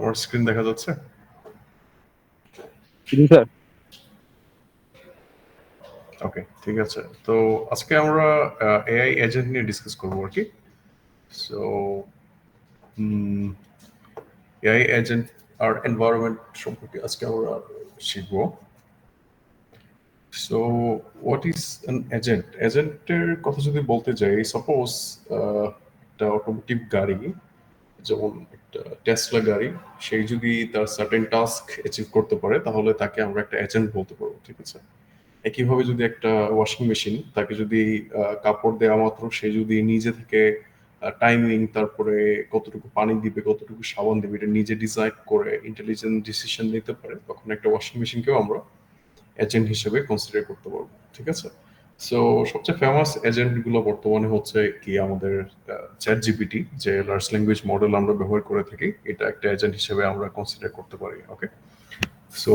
আমার স্ক্রিন দেখা যাচ্ছে? জি স্যার। ওকে, ঠিক আছে। তো আজকে আমরা এআই এজেন্ট নিয়ে ডিসকাস করবো আর কি। সো এআই এজেন্ট আর এনভায়রনমেন্ট সম্পর্কে আজকে আমরা শিখবো। So what is an agent? এজেন্টের কথা যদি বলতে যাই, সাপোজ একটা অটোমেটিভ গাড়ি, যেমন একটা টেসলা গাড়ি, সেই যদি তার সার্টেন টাস্ক অ্যাচিভ করতে পারে তাহলে তাকে আমরা একটা এজেন্ট বলতে পারবো, ঠিক আছে। একইভাবে যদি একটা ওয়াশিং মেশিন, তাকে যদি কাপড় দেওয়া মাত্র সে যদি নিজে থেকে টাইমিং, তারপরে কতটুকু পানি দিবে, কতটুকু সাবান দিবে, এটা নিজে ডিসাইড করে ইন্টেলিজেন্ট ডিসিশন নিতে পারে, তখন একটা ওয়াশিং মেশিনকেও আমরা এজেন্ট হিসেবে কনসিডার করতে পারবো, ঠিক আছে। সো সবচেয়ে ফেমাস এজেন্ট গুলো বর্তমানে হচ্ছে কি আমাদের চ্যাট জিপিটি, যে লার্জ ল্যাঙ্গুয়েজ মডেল আমরা ব্যবহার করে থাকি, এটা একটা এজেন্ট হিসেবে আমরা কনসিডার করতে পারি। ওকে, সো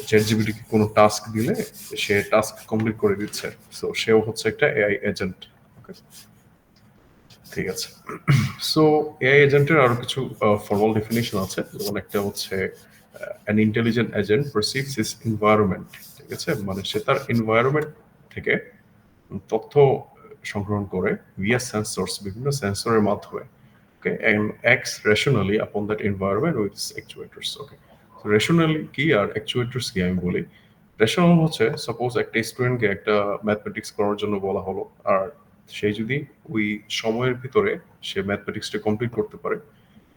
চ্যাট জিপিটিকে কোনো টাস্ক দিলে সে টাস্ক কমপ্লিট করে দিচ্ছে, সো সেও হচ্ছে একটা এআই এজেন্ট। ওকে, ঠিক আছে। সো এআই এজেন্টের আরো কিছু ফর্মাল ডেফিনিশন আছে, যেমন একটা হচ্ছে an intelligent agent perceives its environment, ঠিক আছে, মানে সে তার এনভায়রনমেন্ট থেকে তথ্য সংগ্রহণ করে via sensors, বিভিন্ন সেন্সরের মাধ্যমে, okay, and acts rationally upon that environment with its actuators. Okay, so rationally কি আর actuators কি আমি বলি। রেশনাল হচ্ছে সাপোজ একটা স্টুডেন্টকে একটা ম্যাথমেটিক্স করার জন্য বলা হলো, আর সে যদি ওই সময়ের ভিতরে সে ম্যাথমেটিক্সটা কমপ্লিট করতে পারে,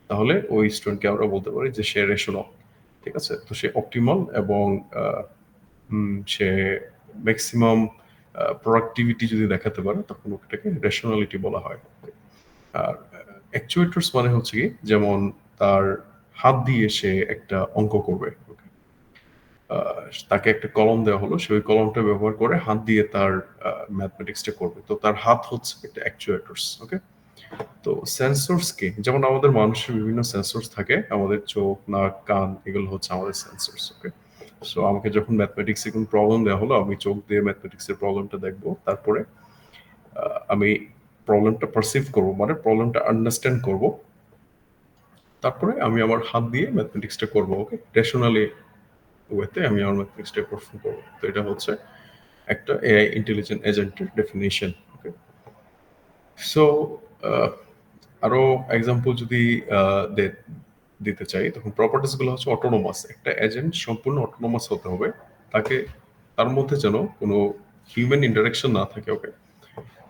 তাহলে ওই স্টুডেন্টকে আমরা বলতে পারি যে সে রেশনাল, ঠিক আছে। তো সে অপটিমাল এবং সে ম্যাক্সিমাম প্রোডাক্টিভিটি যদি দেখাতে পারে, তখন ওটাকে রেশনালিটি বলা হয়। আর অ্যাকচুয়েটরস মানে হচ্ছে কি, যেমন তার হাত দিয়ে সে একটা অঙ্ক করবে, তাকে একটা কলম দেওয়া হলো, সে ওই কলমটা ব্যবহার করে হাত দিয়ে তার ম্যাথমেটিক্সটা করবে, তো তার হাত হচ্ছে একটা অ্যাকচুয়েটরস। ওকে, তো সেন্সরস কি, যেমন আমাদের মানুষের বিভিন্ন সেন্সরস থাকে, আমাদের চোখ, নাক, কান, এগুলো হচ্ছে আমাদের সেন্সরস। ওকে, সো আমাকে যখন ম্যাথমেটিক্সে কোনো প্রবলেম দেওয়া হলো, আমি চোখ দিয়ে ম্যাথমেটিক্সের প্রবলেমটা দেখবো, তারপরে আমি প্রবলেমটা পারসিভ করবো, মানে প্রবলেমটা আন্ডারস্ট্যান্ড করব, তারপরে আমি আমার হাত দিয়ে ম্যাথমেটিক্সটা করবো। ওকে, রেশনালি ওয়েতে আমি আমার ম্যাথমেটিক্সটা পারফর্ম করবো। তো এটা হচ্ছে একটা এআই ইন্টেলিজেন্ট এজেন্টের ডেফিনিশন। ওকে, সো আরো এক্সাম্পল যদি দিতে চাই, তখন প্রপার্টিস গুলো হচ্ছে অটোনোমাস। একটা এজেন্ট সম্পূর্ণ অটোনোমাস হতে হবে, তাকে তার মধ্যে যেন কোনো হিউম্যান ইন্টারাকশন না থাকে। ওকে,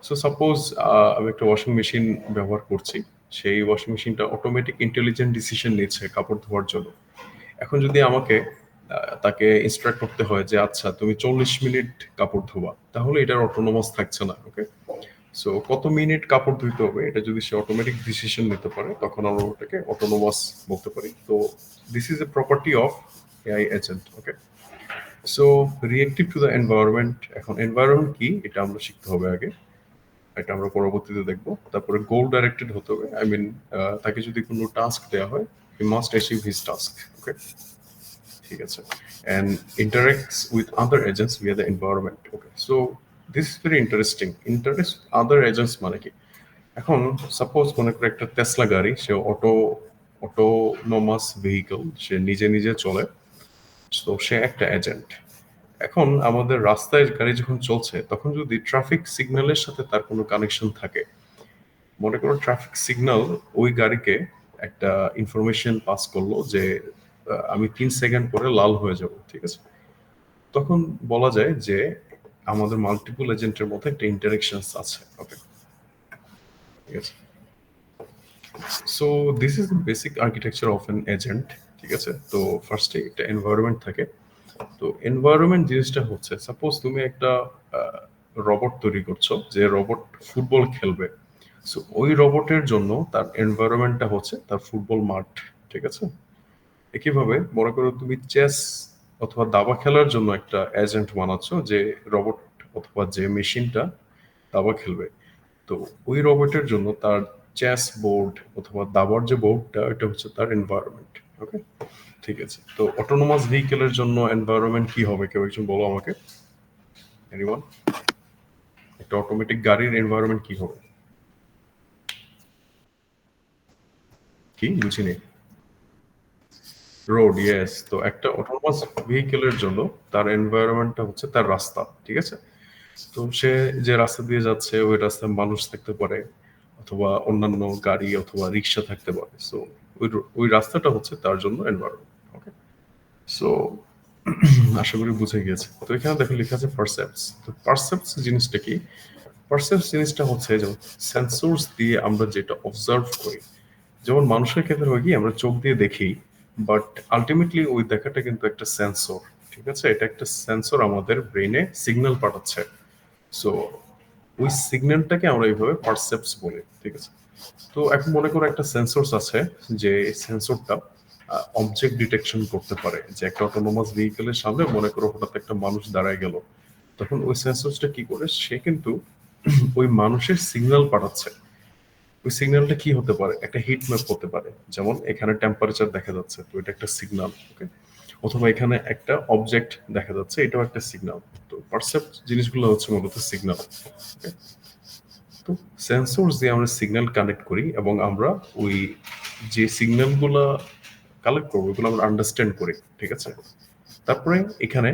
সো সাপোজ আমি একটা ওয়াশিং মেশিন ব্যবহার করছি, সেই ওয়াশিং মেশিনটা অটোমেটিক ইন্টেলিজেন্ট ডিসিশন নিচ্ছে কাপড় ধোয়ার জন্য। এখন যদি আমাকে তাকে ইনস্ট্রাক্ট করতে হয় যে আচ্ছা তুমি 40 মিনিট কাপড় ধোবা, তাহলে এটার অটোনোমাস থাকছে না। ওকে, সো কত মিনিট কাপড় ধুইতে হবে এটা যদি সে অটোমেটিক ডিসিশন নিতে পারে, তখন আমরা ওটাকে অটোনোমাস বলতে পারি। তো this is a property of AI agent. Okay, so reactive to the environment, এখন এনভায়রনমেন্ট কি এটা আমরা শিখতে হবে আগে, এটা আমরা পরবর্তীতে দেখবো। তারপরে গোল ডাইরেক্টেড হতে হবে, আই মিন তাকে যদি কোনো টাস্ক দেওয়া হয়, he must achieve his task. Okay, ঠিক আছে, and interacts with other agents via the environment. Okay, so this is very interesting. Interacts with other agents মানে কি, এখন সাপোজ কোন একটা টেসলা গাড়ি, সে অটোনোমাস ভেহিকল, সে নিজে নিজে চলে, তো সে একটা এজেন্ট। এখন আমাদের রাস্তায় গাড়ি যখন চলছে, তখন যদি ট্রাফিক সিগন্যালের সাথে তার কোনো কানেকশন থাকে, মনে করো ট্রাফিক সিগন্যাল ওই গাড়িকে একটা ইনফরমেশন পাস করলো যে আমি 3 সেকেন্ড পরে লাল হয়ে যাব, ঠিক আছে, তখন বলা যায় যে আমাদের মাল্টিপল এজেন্টের মধ্যে একটা ইন্টারেকশনস আছে। ওকে, ঠিক আছে। So this is the basic architecture of an agent, ঠিক আছে। তো ফার্স্টে একটা এনভায়রনমেন্ট থাকে। তো এনভায়রনমেন্ট জিনিসটা হচ্ছে, সাপোজ তুমি একটা রোবট তৈরি করছো, যে রোবট ফুটবল খেলবে, সো ওই রোবটের জন্য তার এনভায়রনমেন্টটা হচ্ছে তার ফুটবল মাঠ, ঠিক আছে। একইভাবে মনে করো তুমি চেস অথবা দাবা খেলার জন্য একটা এজেন্ট বানাচ্ছ, যে রোবট অথবা যে মেশিনটা দাবা খেলবে, তো ওই রোবটের জন্য তার চেস বোর্ড অথবা দাবার যে বোর্ডটা, এটা হচ্ছে তার এনভায়রনমেন্ট। ওকে, ঠিক আছে। তো অটোনোমাস ভেহিকেলের জন্য এনভায়রনমেন্ট কি হবে, কেউ একজন বলো আমাকে, এনিওয়ান? একটা অটোমেটিক গাড়ির এনভায়রনমেন্ট কি হবে? কি বুঝিনি। Road, yes. তো একটা অটোনোমাস ভেহিকেলের জন্য তার এনভায়রনমেন্টটা হচ্ছে তার রাস্তা, ঠিক আছে? তো সে যে রাস্তা দিয়ে যাচ্ছে ওই রাস্তায় মানুষ থাকতে পারে, অথবা অন্যান্য গাড়ি অথবা রিক্সা থাকতে পারে। সো ওই রাস্তাটা হচ্ছে তার জন্য এনভায়রনমেন্ট। ওকে, সো আশা করি বুঝে গিয়েছে। তো এখানে দেখো লেখা আছে পারসেপস। তো পারসেপস জিনিসটা কি? পারসেপস জিনিসটা হচ্ছে যেমন সেন্সরস দিয়ে আমরা যেটা অবজার্ভ করি। যেমন মানুষের ক্ষেত্রে হয় কি আমরা চোখ দিয়ে দেখি, বাট আলটিমেটলি ওই দেখাটা কিন্তু একটা সেন্সর, ঠিক আছে? এটা একটা সেন্সর আমাদের ব্রেনে সিগন্যাল পাঠাচ্ছে। সো ওই সিগন্যালটাকে আমরা এইভাবে পারসেপস বলি, ঠিক আছে? তো এখন মনে করো একটা সেন্সরস আছে, যে সেন্সরটা অবজেক্ট ডিটেকশন করতে পারে, যে একটা অটোনোমাস ভেহিকেলের সামনে মনে করো হঠাৎ একটা মানুষ দাঁড়ায় গেল, তখন ওই সেন্সরসটা কি করে, সে কিন্তু ওই মানুষের সিগন্যাল পাঠাচ্ছে। ওই সিগন্যালটা কি হতে পারে, একটা হিট ম্যাপ হতে পারে, যেমন এখানে টেম্পারেচার দেখা যাচ্ছে, তো এটা একটা সিগন্যাল। ওকে, অথবা এখানে একটা অবজেক্ট দেখা যাচ্ছে, এটাও একটা সিগন্যাল। তো পারসেপ্ট জিনিসগুলো হচ্ছে মূলত সিগন্যাল। তো সেন্সরস দিয়ে আমরা সিগন্যাল কানেক্ট করি, এবং আমরা ওই যে সিগন্যালগুলো কালেক্ট করবো ওগুলো আমরা আন্ডারস্ট্যান্ড করি, ঠিক আছে? তারপরে এখানে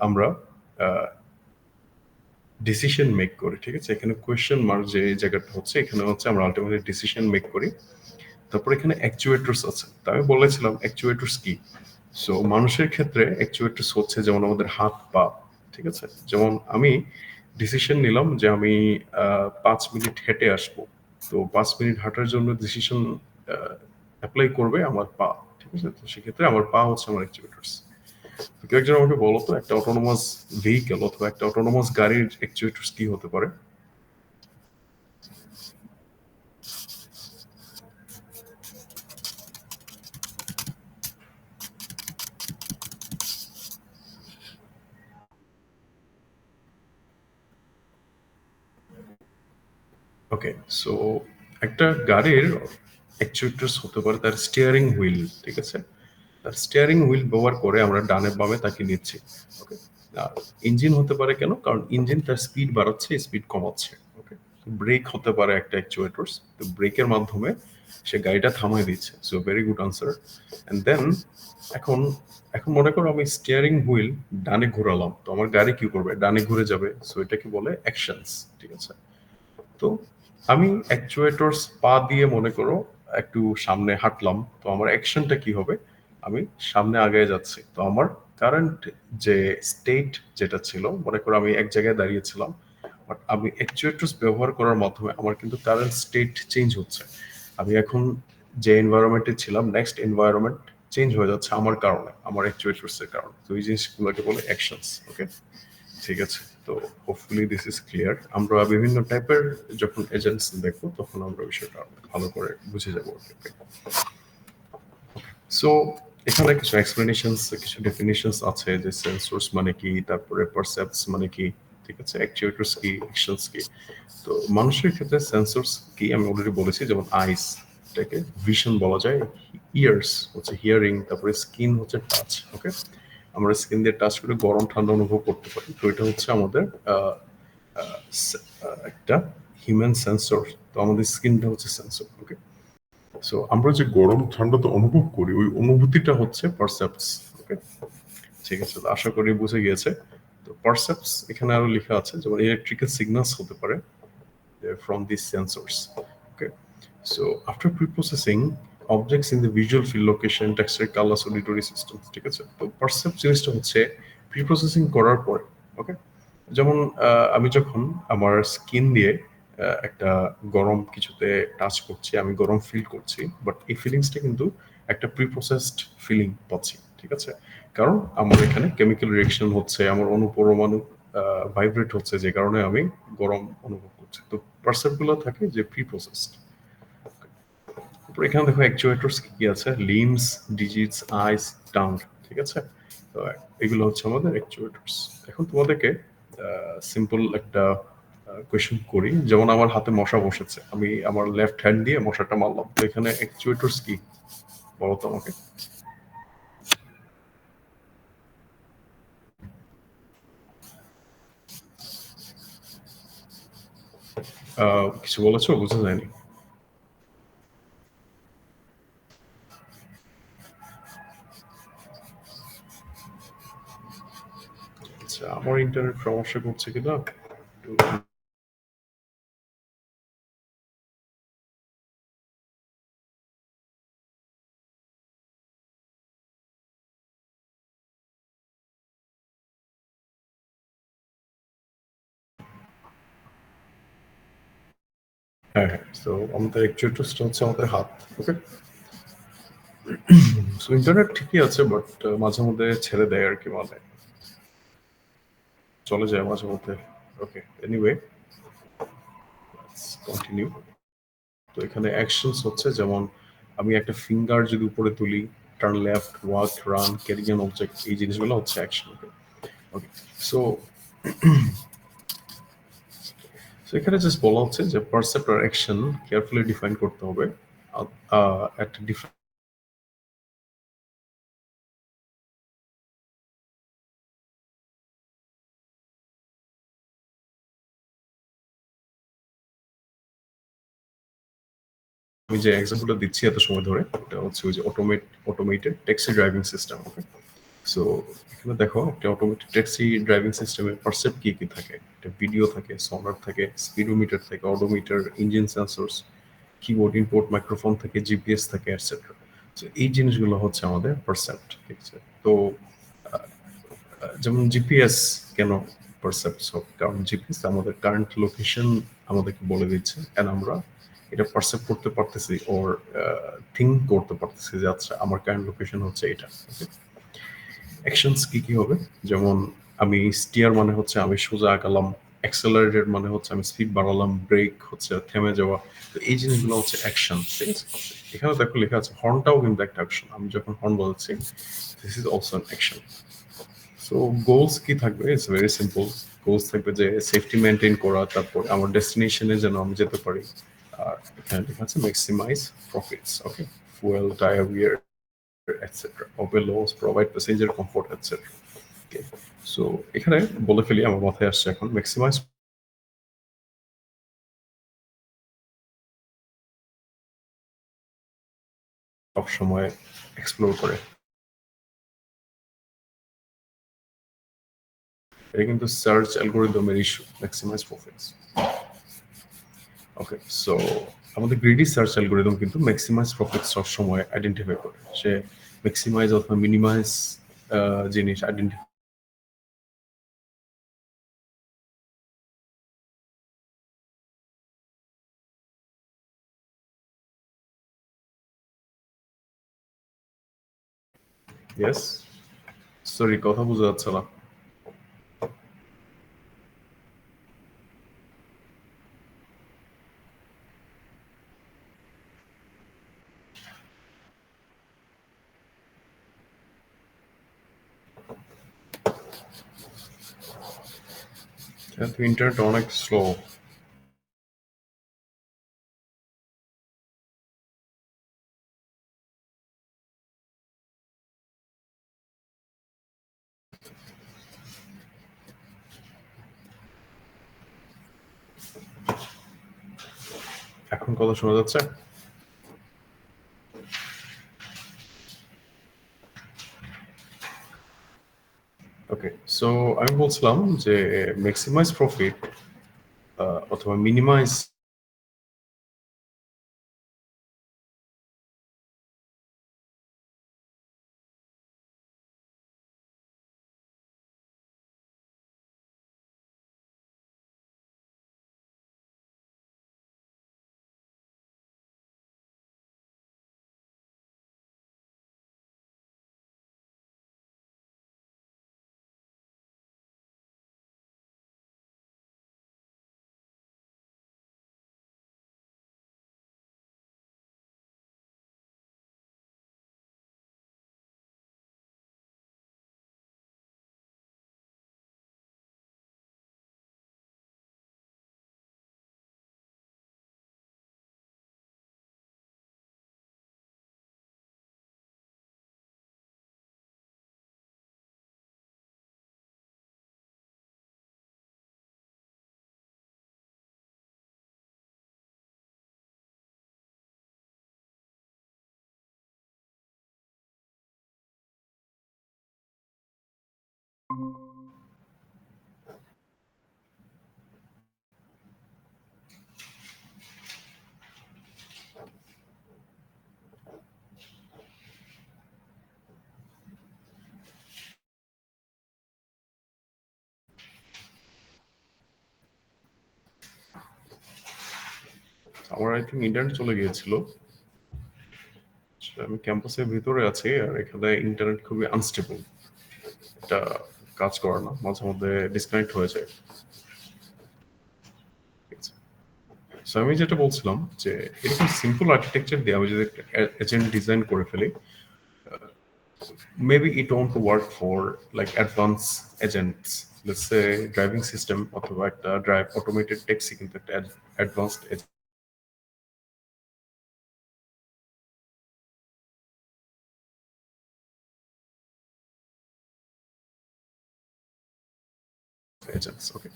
আমরা ডিসিশন মেক করি, ঠিক আছে? এখানে কোয়েশ্চেন মার্ক যে জায়গাটা হচ্ছে, এখানে হচ্ছে আমরা আলটিমেটলি ডিসিশন মেক করি। তারপর এখানে অ্যাকচুয়েটরস আছে। তা আমি বলেছিলাম অ্যাকচুয়েটরস কি। সো মানুষের ক্ষেত্রে অ্যাকচুয়েটরস হচ্ছে যেমন আমাদের হাত পা, ঠিক আছে? যেমন আমি ডিসিশন নিলাম যে আমি 5 মিনিট হেঁটে আসবো। তো 5 মিনিট হাঁটার জন্য ডিসিশন অ্যাপ্লাই করবে আমার পা, ঠিক আছে? তো সেক্ষেত্রে আমার পা হচ্ছে আমার অ্যাকচুয়েটরস। তো কেউ একজন আমাকে বলো তো একটা অটোনোমাস ভেহিকেল অথবা একটা অটোনোমাস গাড়ির অ্যাকচুয়েটরস কি হতে পারে? ওকে, সো একটা গাড়ির অ্যাকচুয়েটরস হতে পারে তার স্টিয়ারিং হুইল, ঠিক আছে? তার স্টিয়ারিং হুইল ব্যবহার করে আমরা ডানে বামে তাকে নিচ্ছি। ওকে, আর ইঞ্জিন হতে পারে কেন? কারণ ইঞ্জিন তার স্পিড বাড়াচ্ছে, স্পিড কমাচ্ছে। ওকে, ব্রেক হতে পারে একটা অ্যাকচুয়েটরস, তো ব্রেকের মাধ্যমে সে গাড়িটা থামাই দিচ্ছে। So very good answer. And then এখন এখন মনে করো আমি স্টিয়ারিং হুইল ডানে ঘোরালাম, তো আমার গাড়ি কি করবে? ডানে ঘুরে যাবে। সো এটাকে বলে অ্যাকশনস, ঠিক আছে? তো আমি অ্যাকচুয়েটরস পা দিয়ে মনে করো একটু সামনে হাঁটলাম, তো আমার অ্যাকশনটা কি হবে? আমি সামনে আগায় যাচ্ছি। তো আমার কারেন্ট যে স্টেট যেটা ছিল, মনে করো আমি এক জায়গায় দাঁড়িয়েছিলাম, বাট আমি অ্যাকচুয়েটরস ব্যবহার করার মাধ্যমে আমার কিন্তু কারেন্ট স্টেট চেঞ্জ হচ্ছে। আমি এখন যে এনভায়রনমেন্টে ছিলাম, নেক্সট এনভায়রনমেন্ট চেঞ্জ হয়ে যাচ্ছে আমার কারণে, আমার অ্যাকচুয়েটরস এর কারণে। তো এই জিনিসগুলোকে বলে অ্যাকশনস। ওকে, ঠিক আছে। তো হোপফুলি দিস ইজ ক্লিয়ার। আমরা বিভিন্ন টাইপের যখন এজেন্টস দেখবো তখন আমরা বিষয়টা ভালো করে বুঝে যাবো। সো এখানে কিছু এক্সপ্লেনেশনস, কিছু ডেফিনিশনস আছে, যে সেন্সরস মানে কি, তারপরে পারসেপটস মানে কি, ঠিক আছে? অ্যাকচুয়েটরস কি, অ্যাকশনস কি। তো মানুষের ক্ষেত্রে সেন্সরস কি আমি অলরেডি বলেছি, যেমন আইস, এটাকে ভিশন বলা যায়। ইয়ার্স হচ্ছে হিয়ারিং, তারপরে স্কিন হচ্ছে টাচ। ওকে, আমরা স্কিন দিয়ে টাচ করে গরম ঠান্ডা অনুভব করতে পারি। তো এটা হচ্ছে আমাদের একটা হিউম্যান সেন্সর। তো আমাদের স্কিনটা হচ্ছে সেন্সর। ওকে, সো আমরা যে গরম ঠান্ডাটা অনুভব করি ওই অনুভূতিটা হচ্ছে পারসেপটস। ওকে, ঠিক আছে। তো আশা করি বুঝে গিয়েছে। তো পারসেপটস এখানে আরো লেখা আছে, যেমন ইলেকট্রিক্যাল সিগন্যালস হতে পারে from these sensors. Okay, so after pre-processing objects in the visual field location, texture, colors, auditory systems, ঠিক আছে? তো পারসেপ্ট জিনিসটা হচ্ছে প্রি প্রসেসিং করার পরে। ওকে, যেমন আমি যখন আমার স্কিন দিয়ে একটা গরম কিছুতে টাচ করছি, আমি গরম ফিল করছি, বাট এই ফিলিংসটা কিন্তু একটা প্রি প্রসেসড ফিলিং পাচ্ছি, ঠিক আছে? কারণ আমার এখানে কেমিক্যাল রিয়েকশন হচ্ছে, আমার অনুপরমাণু ভাইব্রেট হচ্ছে, যে কারণে আমি গরম অনুভব করছি। তো পারসেপ্ট গুলো থাকে যে প্রি প্রসেসড। তারপর এখানে দেখো অ্যাকচুয়েটরস কি কি আছে, লিমস, ডিজিটস, আইস, টাং, ঠিক আছে? তো এগুলো হচ্ছে আমাদের অ্যাকচুয়েটরস। এখন তোমাদেরকে সিম্পল একটা কোয়েশ্চেন করি, যেমন আমার হাতে মশা বসেছে, আমি আমার লেফট হ্যান্ড দিয়ে মশাটা মারলাম, তো এখানে অ্যাকচুয়েটরস কি বলো তো আমাকে? কিছু বলেছো, বোঝা যায়নি। আমার ইন্টারনেট সমস্যা করছে কিনা একটু। হ্যাঁ হ্যাঁ, তো আমাদের অ্যাকচুয়েটরসটা হচ্ছে আমাদের হাত। ওকে, সো ইন্টারনেট ঠিকই আছে, বাট মাঝে মধ্যে ছেড়ে দেয় আর কি, মানে চলে যায় মাঝে মধ্যে। ওকে, এনিওয়ে, কন্টিনিউ। তো এখানে অ্যাকশনস হচ্ছে যেমন আমি একটা ফিঙ্গার যদি উপরে তুলি, turn left, walk, run, carry an object, এই জিনিসগুলো হচ্ছে অ্যাকশন। ওকে ওকে, সো সো এখানে জাস্ট বলা হচ্ছে যে পারসেপ্ট আর অ্যাকশন কেয়ারফুলি ডিফাইন করতে হবে। একটা ডিফারেন্ট আমি যে এক্সাম্পলটা দিচ্ছি এত সময় ধরে, এটা হচ্ছে ওই যে অটোমেটেড ট্যাক্সি ড্রাইভিং সিস্টেম। ওকে, সো এখানে দেখো একটা অটোমেটেড ট্যাক্সি ড্রাইভিং সিস্টেমে পারসেপ্ট কি কি থাকে, একটা ভিডিও থাকে, সনার থাকে, স্পিডোমিটার থাকে, odometer, engine sensors, keyboard input, microphone থাকে, জিপিএস থাকে, এটসেট্রা। তো এই জিনিসগুলো হচ্ছে আমাদের পারসেপ্ট, ঠিক আছে? তো যেমন জিপিএস কেন পারসেপ্টস হোক, কারণ জিপিএস আমাদের কারেন্ট লোকেশন আমাদেরকে বলে দিচ্ছে, এন্ড আমরা এটা পারসেপ্ট করতে পারতেছি ওর থিঙ্ক করতে পারতেছি যে আচ্ছা আমার কারেন্ট লোকেশন হচ্ছে এটা। অ্যাকশনস কি কি হবে, যেমন আমি স্টিয়ার মানে হচ্ছে আমি সোজা আগালাম, অ্যাক্সেলারেটেড মানে হচ্ছে আমি স্পিড বাড়ালাম, ব্রেক হচ্ছে থেমে যাওয়া। তো এই জিনিসগুলো হচ্ছে অ্যাকশন, ঠিক আছে? এখানে দেখো লেখা আছে হর্নটাও কিন্তু একটা অ্যাকশন, আমি যখন হর্ন বলছি this is also an action. So goals কি থাকবে, ইটস ভেরি সিম্পল। গোলস থাকবে যে সেফটি মেনটেন করা, তারপর আমার ডেস্টিনেশনে যেন আমি যেতে পারি। আর এখানে লেখা আছে maximise profits. Okay, fuel, tyre wear, etcetera, open loss, provide passenger comfort, etcetera. Okay, so এখানে বলে ফেলি, আমার মাথায় আসছে এখন ম্যাক্সিমাইজ সবসময় এক্সপ্লোর করে। এটা কিন্তু সার্চ অ্যালগোরিদমের ইস্যু, ম্যাক্সিমাইজ প্রফিটস। ওকে, সো আমাদের গ্রিডি সার্চ অ্যালগোরিদম কিন্তু ম্যাক্সিমাইজ প্রফিট সবসময় আইডেন্টিফাই করে। সে ম্যাক্সিমাইজ অথবা মিনিমাইজ জিনিস আইডেন্টিফাই। ইয়েস, সরি কথা বোঝা যাচ্ছে না। তো ইন্টারনেট অনেক স্লো। এখন কথা শোনা যাচ্ছে? ওকে, সো আমি বলছিলাম যে ম্যাক্সিমাইজ প্রফিট অথবা মিনিমাইজ আমার আই থিঙ্ক ইন্টারনেট চলে গিয়েছিল। আমি ক্যাম্পাসের ভিতরে আছি আর এখানে ইন্টারনেট খুবই আনস্টেবল, এটা কাজ করে না, মাঝে মধ্যে ডিসকানেক্ট হয়ে যায়। সো আমি যেটা বলছিলাম যে এরকম সিম্পল আর্কিটেকচার দিয়ে আমি যদি একটা এজেন্ট ডিজাইন করে ফেলি, maybe it won't work for like advanced agents. Let's say driving system অথবা একটা ড্রাইভ অটোমেটেড ট্যাক্সি কিন্তু একটা অ্যাডভান্সড এজেন্টস। ওকে,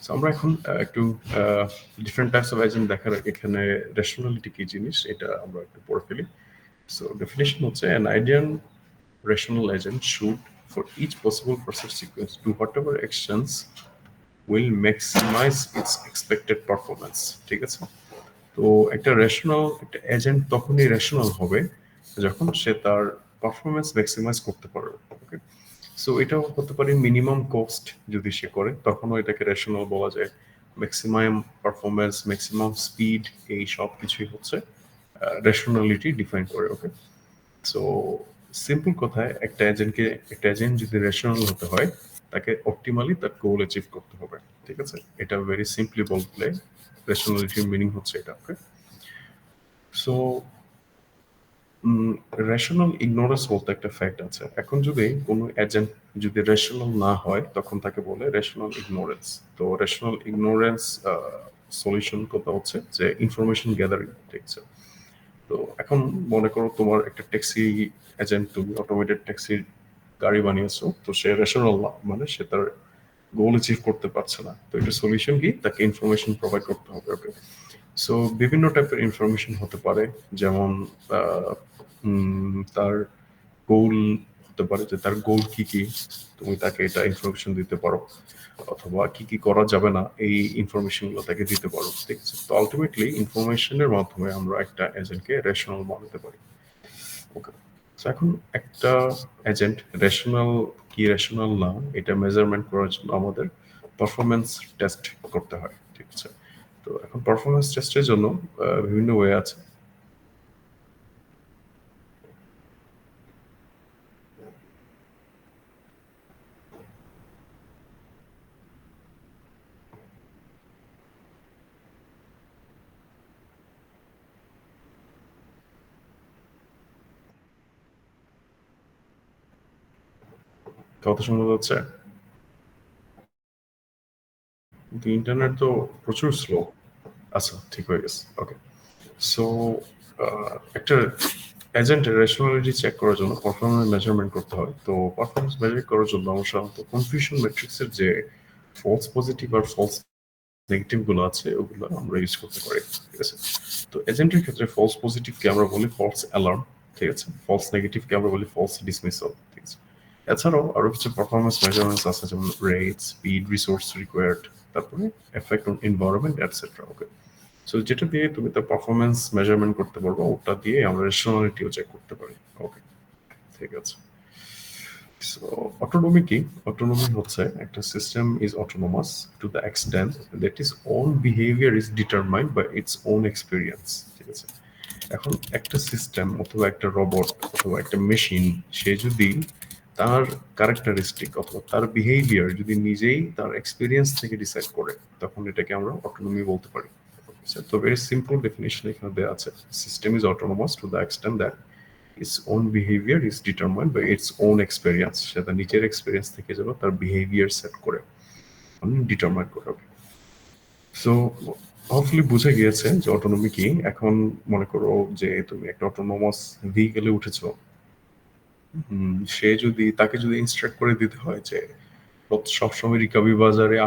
সো আমরা এখন একটু ডিফারেন্ট টাইপস অফ এজেন্ট দেখার এখানে রেশনালিটি কি জিনিস এটা আমরা একটু পড়ে ফেলি। সো ডেফিনেশন হচ্ছে an ideal rational agent should for each possible process sequence do whatever actions will maximize its expected performance। ঠিক আছে, তো একটা রেশনাল একটা এজেন্ট তখনই রেশনাল হবে যখন সে তার পারফরমেন্স ম্যাক্সিমাইজ করতে পারবে। ওকে, সো এটাও হতে পারে মিনিমাম কস্ট যদি সে করে তখনও এটাকে রেশনাল বলা যায়। ম্যাক্সিমাম পারফরমেন্স, ম্যাক্সিমাম স্পিড, এই সব কিছুই হচ্ছে রেশনালিটি ডিফাইন করে। ওকে, সো সিম্পল কথায় একটা এজেন্ট যদি রেশনাল হতে হয় তাকে অপটিমালি তার গোল অ্যাচিভ করতে হবে। ঠিক আছে, এটা ভেরি সিম্পলি বললে রেশনালিটির মিনিং হচ্ছে এটা। ওকে, সো রেশনাল ইগনোরেন্স বলতে একটা ফ্যাক্ট আছে। এখন যদি কোনো এজেন্ট যদি রেশনাল না হয় তখন তাকে বলে রেশনাল ইগনোরেন্স। তো রেশনাল ইগনোরেন্স সলিউশন কথা হচ্ছে যে ইনফরমেশন গ্যাদারিং। ঠিক আছে, তো এখন মনে করো তোমার একটা ট্যাক্সি এজেন্ট, তুমি অটোমেটেড ট্যাক্সির গাড়ি বানিয়েছো, তো সে রেশনাল না, মানে সে তার গোল অ্যাচিভ করতে পারছে না। তো এটা সলিউশন কি, তাকে ইনফরমেশন প্রোভাইড করতে হবে। ওকে, সো বিভিন্ন টাইপের ইনফরমেশন হতে পারে, যেমন তার গোল হতে পারে যে তার গোল কি কি, তুমি তাকে এটা ইনফরমেশন দিতে পারো, অথবা কি কি করা যাবে না এই ইনফরমেশনগুলো তাকে দিতে পারো। ঠিক আছে, তো আলটিমেটলি ইনফরমেশনের মাধ্যমে আমরা একটা এজেন্টকে রেশনাল বানাতে পারি। ওকে, তো এখন একটা এজেন্ট রেশনাল কি রেশনাল না এটা মেজারমেন্ট করার জন্য আমাদের পারফরমেন্স টেস্ট করতে হয়। ঠিক আছে, তো এখন পারফরমেন্স টেস্টের জন্য বিভিন্ন ওয়ে আছে। কথা শোনা যাচ্ছে? কিন্তু ইন্টারনেট তো প্রচুর স্লো। আচ্ছা, ঠিক হয়ে গেছে। ওকে, সো একটা এজেন্টের রেশনালিটি চেক করার জন্য পারফরমেন্স মেজারমেন্ট করতে হয়। তো পারফরমেন্স মেজার করার জন্য আমরা সাধারণত কনফিউশন ম্যাট্রিক্সের যে ফলস পজিটিভ আর ফলস নেগেটিভ গুলো আছে ওগুলো আমরা ইউজ করতে পারি। ঠিক আছে, তো এজেন্টের ক্ষেত্রে ফলস পজিটিভকে আমরা বলি ফলস অ্যালার্ম। ঠিক আছে, ফলস নেগেটিভকে আমরা বলি ফলস ডিসমিসাল। ঠিক আছে, এছাড়াও আরো কিছু পারফরমেন্স মেজারমেন্টস আছে, যেমন রেট, স্পিড, রিসোর্স রিকোয়ার্ড, তারপরে effect on environment etcetera. Okay, so যেটা দিয়ে তুমি তার পারফরমেন্স মেজারমেন্ট করতে পারবো ওটা দিয়ে আমরা রেশনালিটিও চেক করতে পারি। ওকে, ঠিক আছে। সো অটোনমি কি? অটোনমি হচ্ছে একটা system is autonomous to the extent that is own behaviour is determined by its own experience. ঠিক আছে, এখন একটা সিস্টেম অথবা একটা রোবট অথবা একটা মেশিন, সে যদি তার ক্যারেক্টারিস্টিক অথবা তার বিহেভিয়ার যদি নিজেই তার এক্সপিরিয়েন্স থেকে ডিসাইড করে তখন এটাকে আমরা অটোনমি বলতে পারি। তো ভেরি সিম্পল ডেফিনেশন এখানে দেওয়া আছে, system is autonomous to the extent that its own behavior is determined by its own experience। সে তার নিজের এক্সপিরিয়েন্স থেকে যেন তার বিহেভিয়ার সেট করে ডিটারমাইন করে। সো হোপফুলি বুঝে গিয়েছে যে অটোনমি কি। এখন মনে করো যে তুমি একটা অটোনোমাস ভেহিকেলে উঠেছো, সে যদি তাকে যদি ইনস্ট্রাক্ট করে দিতে হয় যে সবসময় রিকাবি বাজারে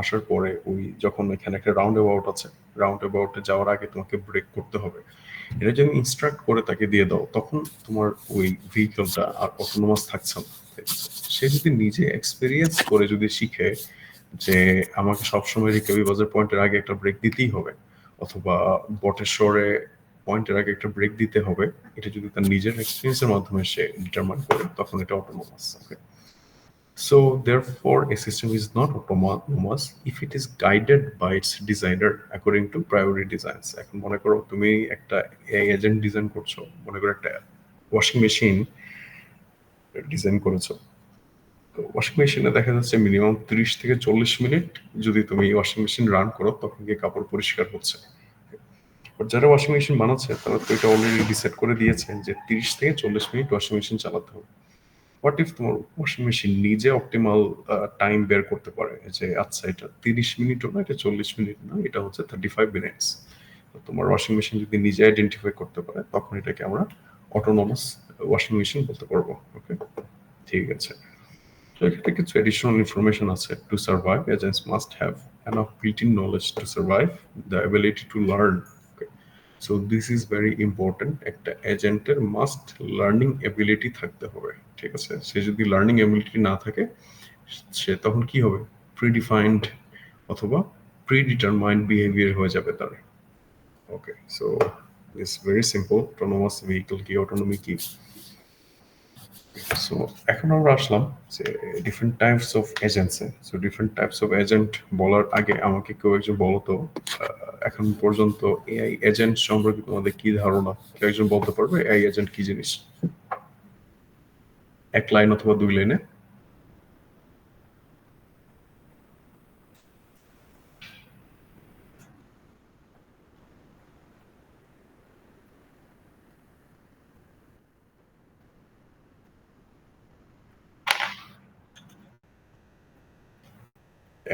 আসার পরে ওই যখন এখানে একটা রাউন্ড অ্যাবাউট আছে, রাউন্ড অ্যাবাউটে যাওয়ার আগে তোমাকে ব্রেক করতে হবে, এটা যদি ইনস্ট্রাক্ট করে তাকে দিয়ে দাও তখন তোমার ওই ভেহিকলটা আর অটোনোমাস থাকছে না। সে যদি নিজে এক্সপিরিয়েন্স করে যদি শিখে যে আমাকে সবসময় রিকাবি বাজার পয়েন্টের আগে একটা ব্রেক দিতেই হবে, অথবা বটেশ্বরে পয়েন্টের আগে একটা ব্রেক দিতে হবে, এটা যদি তার নিজের এক্সপিরিয়েন্সের মাধ্যমে সে ডিটারমাইন করে তখন এটা autonomous. Okay, So therefore a system is not autonomous if it is guided by its designer according to priority designs. এখন মনে করো তুমি একটা এআই এজেন্ট ডিজাইন করছো, মনে করো একটা ওয়াশিং মেশিন ডিজাইন করেছো। তো ওয়াশিং মেশিনে দেখা যাচ্ছে মিনিমাম 30 থেকে 40 মিনিট যদি তুমি ওয়াশিং মেশিন রান করো তখন গিয়ে কাপড় পরিষ্কার হচ্ছে। আর যারা ওয়াশিং মেশিন বানাচ্ছে তারা তো এটা অলরেডি ডিসাইড করে দিয়েছেন যে 30 থেকে 40 মিনিট ওয়াশিং মেশিন চালাতে হবে। হোয়াট ইফ তোমার ওয়াশিং মেশিন নিজে অপটিমাল টাইম বের করতে পারে যে আচ্ছা এটা 30 মিনিটও না, এটা 40 মিনিট না, এটা হচ্ছে 35 মিনিটস। তোমার ওয়াশিং মেশিন যদি নিজে আইডেন্টিফাই করতে পারে তখন এটাকে আমরা অটোনোমাস ওয়াশিং মেশিন বলতে পারবো। ওকে, ঠিক আছে। তো এখানে কিছু additional information আছে। To survive, agents must have enough built-in knowledge to survive, the ability to learn. Okay. So this is very important. একটা এজেন্টের মাস্ট লার্নিং এবিলিটি থাকতে হবে, ঠিক আছে। সে যদি লার্নিং এবিলিটি না থাকে সে তখন কি হবে, প্রিডিফাইন্ড অথবা প্রিডিটারমাইন্ড বিহেভিয়ার হয়ে যাবে তার। Okay, so it's very simple. Autonomous vehicle কি, অটোনমি কি। সো এখন আমরা আসলাম যে ডিফারেন্ট টাইপস অফ এজেন্টসে। So different types of agent বলার আগে আমাকে কেউ একজন বলো তো এখন পর্যন্ত এআই এজেন্ট সম্পর্কে তোমাদের কি ধারণা? কেউ একজন বলতে পারবে এআই এজেন্ট কি জিনিস? এক লাইন অথবা 2 লাইনে।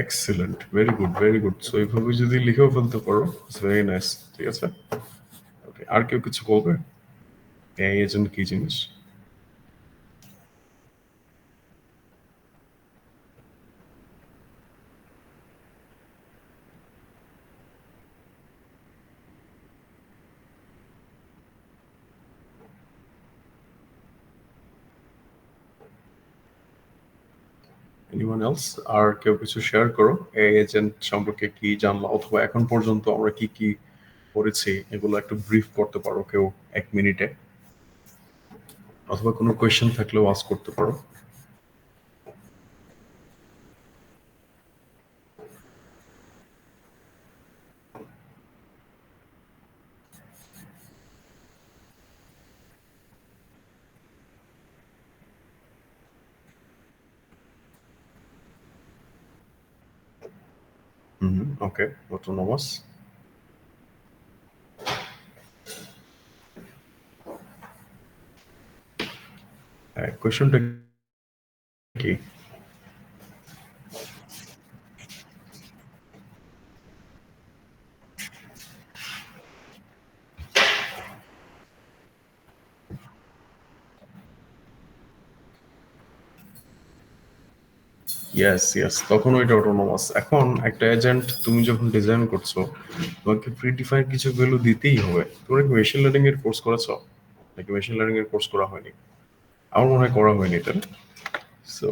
Excellent, very good, very good. So এইভাবে যদি লিখেও ফেলতে পারো ইটস ভেরি নাইস, ঠিক আছে। ওকে, আর কেউ কিছু বলবে এআই এজেন্ট কি জিনিস? Anyone else? আর কেউ কিছু শেয়ার করো এআই এজেন্ট সম্পর্কে কি জানলা, অথবা এখন পর্যন্ত আমরা কি কি করেছি এগুলো একটু ব্রিফ করতে পারো কেউ 1 মিনিটে, অথবা কোনো কোয়েশ্চেন থাকলেও আস্ক করতে পারো। ওকে, অটোনোমাস। কোয়েশ্চেনটা কি? ইয়েস ইয়েস, তখন ওইটা অটোনোমাস। এখন একটা এজেন্ট তুমি যখন ডিজাইন করছো তোমাকে প্রিডিফাইন কিছু ভ্যালু দিতেই হবে। তোমরা কি মেশিন লার্নিং এর কোর্স করেছো নাকি মেশিন লার্নিং এর কোর্স করা হয়নি? আমার মনে হয় করা হয়নি, তাই না? সো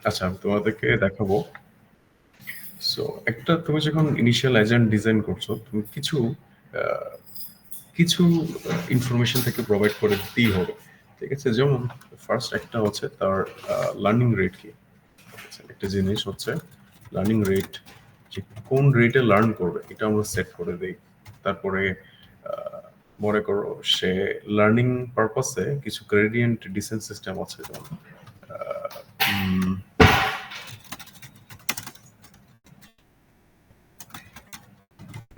আচ্ছা, আমি তোমাদেরকে দেখাবো। সো একটা তুমি যখন ইনিশিয়াল এজেন্ট ডিজাইন করছো তুমি কিছু আহ, কিছু ইনফরমেশন থেকে প্রোভাইড করে দিতেই হবে, ঠিক আছে। যেমন ফার্স্ট একটা হচ্ছে তার লার্নিং রেট কি। আচ্ছা, একটা জিনিস হচ্ছে লার্নিং রেট, যে কোন রেটে লার্ন করবে এটা আমরা সেট করে দিই। তারপরে আহ, মনে করো সে লার্নিং পারপাসে কিছু গ্রেডিয়েন্ট ডিসেন্ট সিস্টেম আছে, যেমন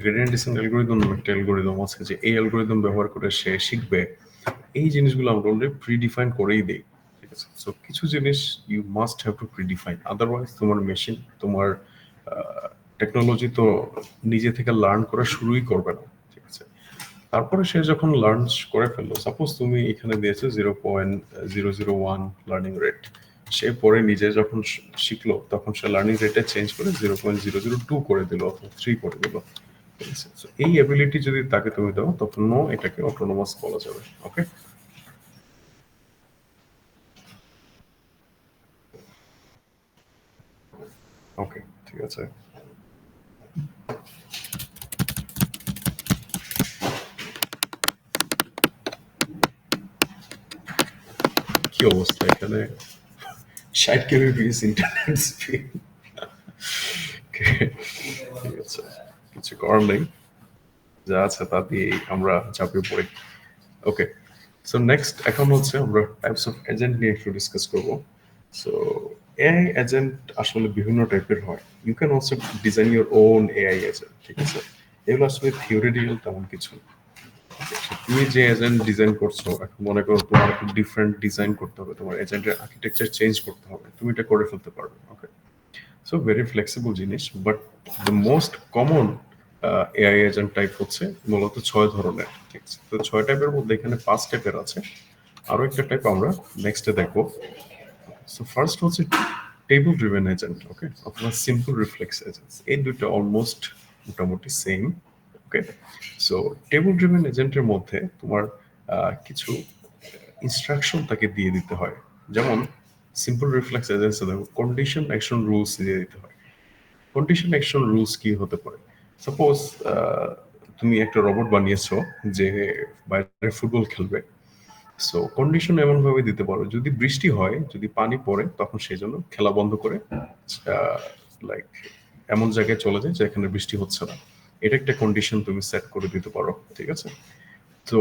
গ্রেডিয়েন্ট ডিসেন্ট অ্যালগোরিদম একটা অ্যালগোরিদম আছে যে এই অ্যালগোরিদম ব্যবহার করে সে শিখবে। এই জিনিসগুলো আমরা অলরেডি প্রিডিফাইন করেই দিই, ঠিক আছে। সো কিছু জিনিস you must have to predefine, otherwise তোমার মেশিন, তোমার টেকনোলজি তো নিজে থেকে লার্ন করা শুরুই করবে না, ঠিক আছে। তারপরে সে যখন লার্ন করে ফেললো, সাপোজ তুমি এখানে দিয়েছো 0.001 লার্নিং রেট, সে পরে নিজে যখন শিখলো তখন সে লার্নিং রেটে চেঞ্জ করে 0.002 করে দিল অথবা 3 করে দিল, ঠিক আছে। So, এই অ্যাবিলিটি যদি তাকে তুমি দাও তখনও এটাকে অটোনোমাস বলা যাবে। ওকে, ওকে, ঠিক আছে। কি অবস্থা এখানে? 60 kbps ইন্টারনেট স্পিড। ঠিক আছে, কিছু করার নেই, যা আছে তা দিয়ে আমরা ঝাঁপিয়ে পড়ি। ওকে, সো নেক্সট এখন হচ্ছে আমরা টাইপস অফ এজেন্ট নিয়ে একটু ডিসকাস করব। সো এআই এজেন্ট আসলে বিভিন্ন টাইপের হয়। You can also design your own AI agent, ঠিক আছে? এগুলো আসলে থিওরিটিক্যাল তেমন কিছু না। তুমি যে এজেন্ট ডিজাইন করছো, এখন মনে করো তোমার একটু ডিফারেন্ট ডিজাইন করতে হবে, তোমার এজেন্টের আর্কিটেকচার চেঞ্জ করতে হবে, তুমি এটা করে ফেলতে পারবে। ওকে, সো ভেরি ফ্লেক্সিবল জিনিস, but the most common AI agent type হচ্ছে মূলত 6 ধরনের। ঠিক আছে, তো 6 টাইপের মধ্যে এখানে 5 টাইপের আছে, আরো একটা টাইপ আমরা নেক্সটে দেখবো। সো ফার্স্ট হচ্ছে টেবল ড্রিভেন এজেন্ট, ওকে, অথবা সিম্পল রিফ্লেক্স এজেন্টস। এই দুটো অলমোস্ট মোটামুটি সেম। ওকে, সো টেবল ড্রিভেন এজেন্টের মধ্যে তোমার কিছু ইনস্ট্রাকশন তাকে দিয়ে দিতে হয়। যেমন সিম্পল রিফ্লেক্স এজেন্টস দেখো কন্ডিশন অ্যাকশন রুলস দিয়ে দিতে হয়। কন্ডিশন অ্যাকশন রুলস কি হতে পারে? সাপোজ তুমি একটা রোবট বানিয়েছো যে বাইরে ফুটবল খেলবে। সো কন্ডিশন এমন ভাবে দিতে পারো, যদি বৃষ্টি হয়, যদি পানি পড়ে, তখন সেই জন্য খেলা বন্ধ করে লাইক এমন জায়গায় চলে যায় যেখানে বৃষ্টি হচ্ছে না। এটা একটা কন্ডিশন তুমি সেট করে দিতে পারো, ঠিক আছে? তো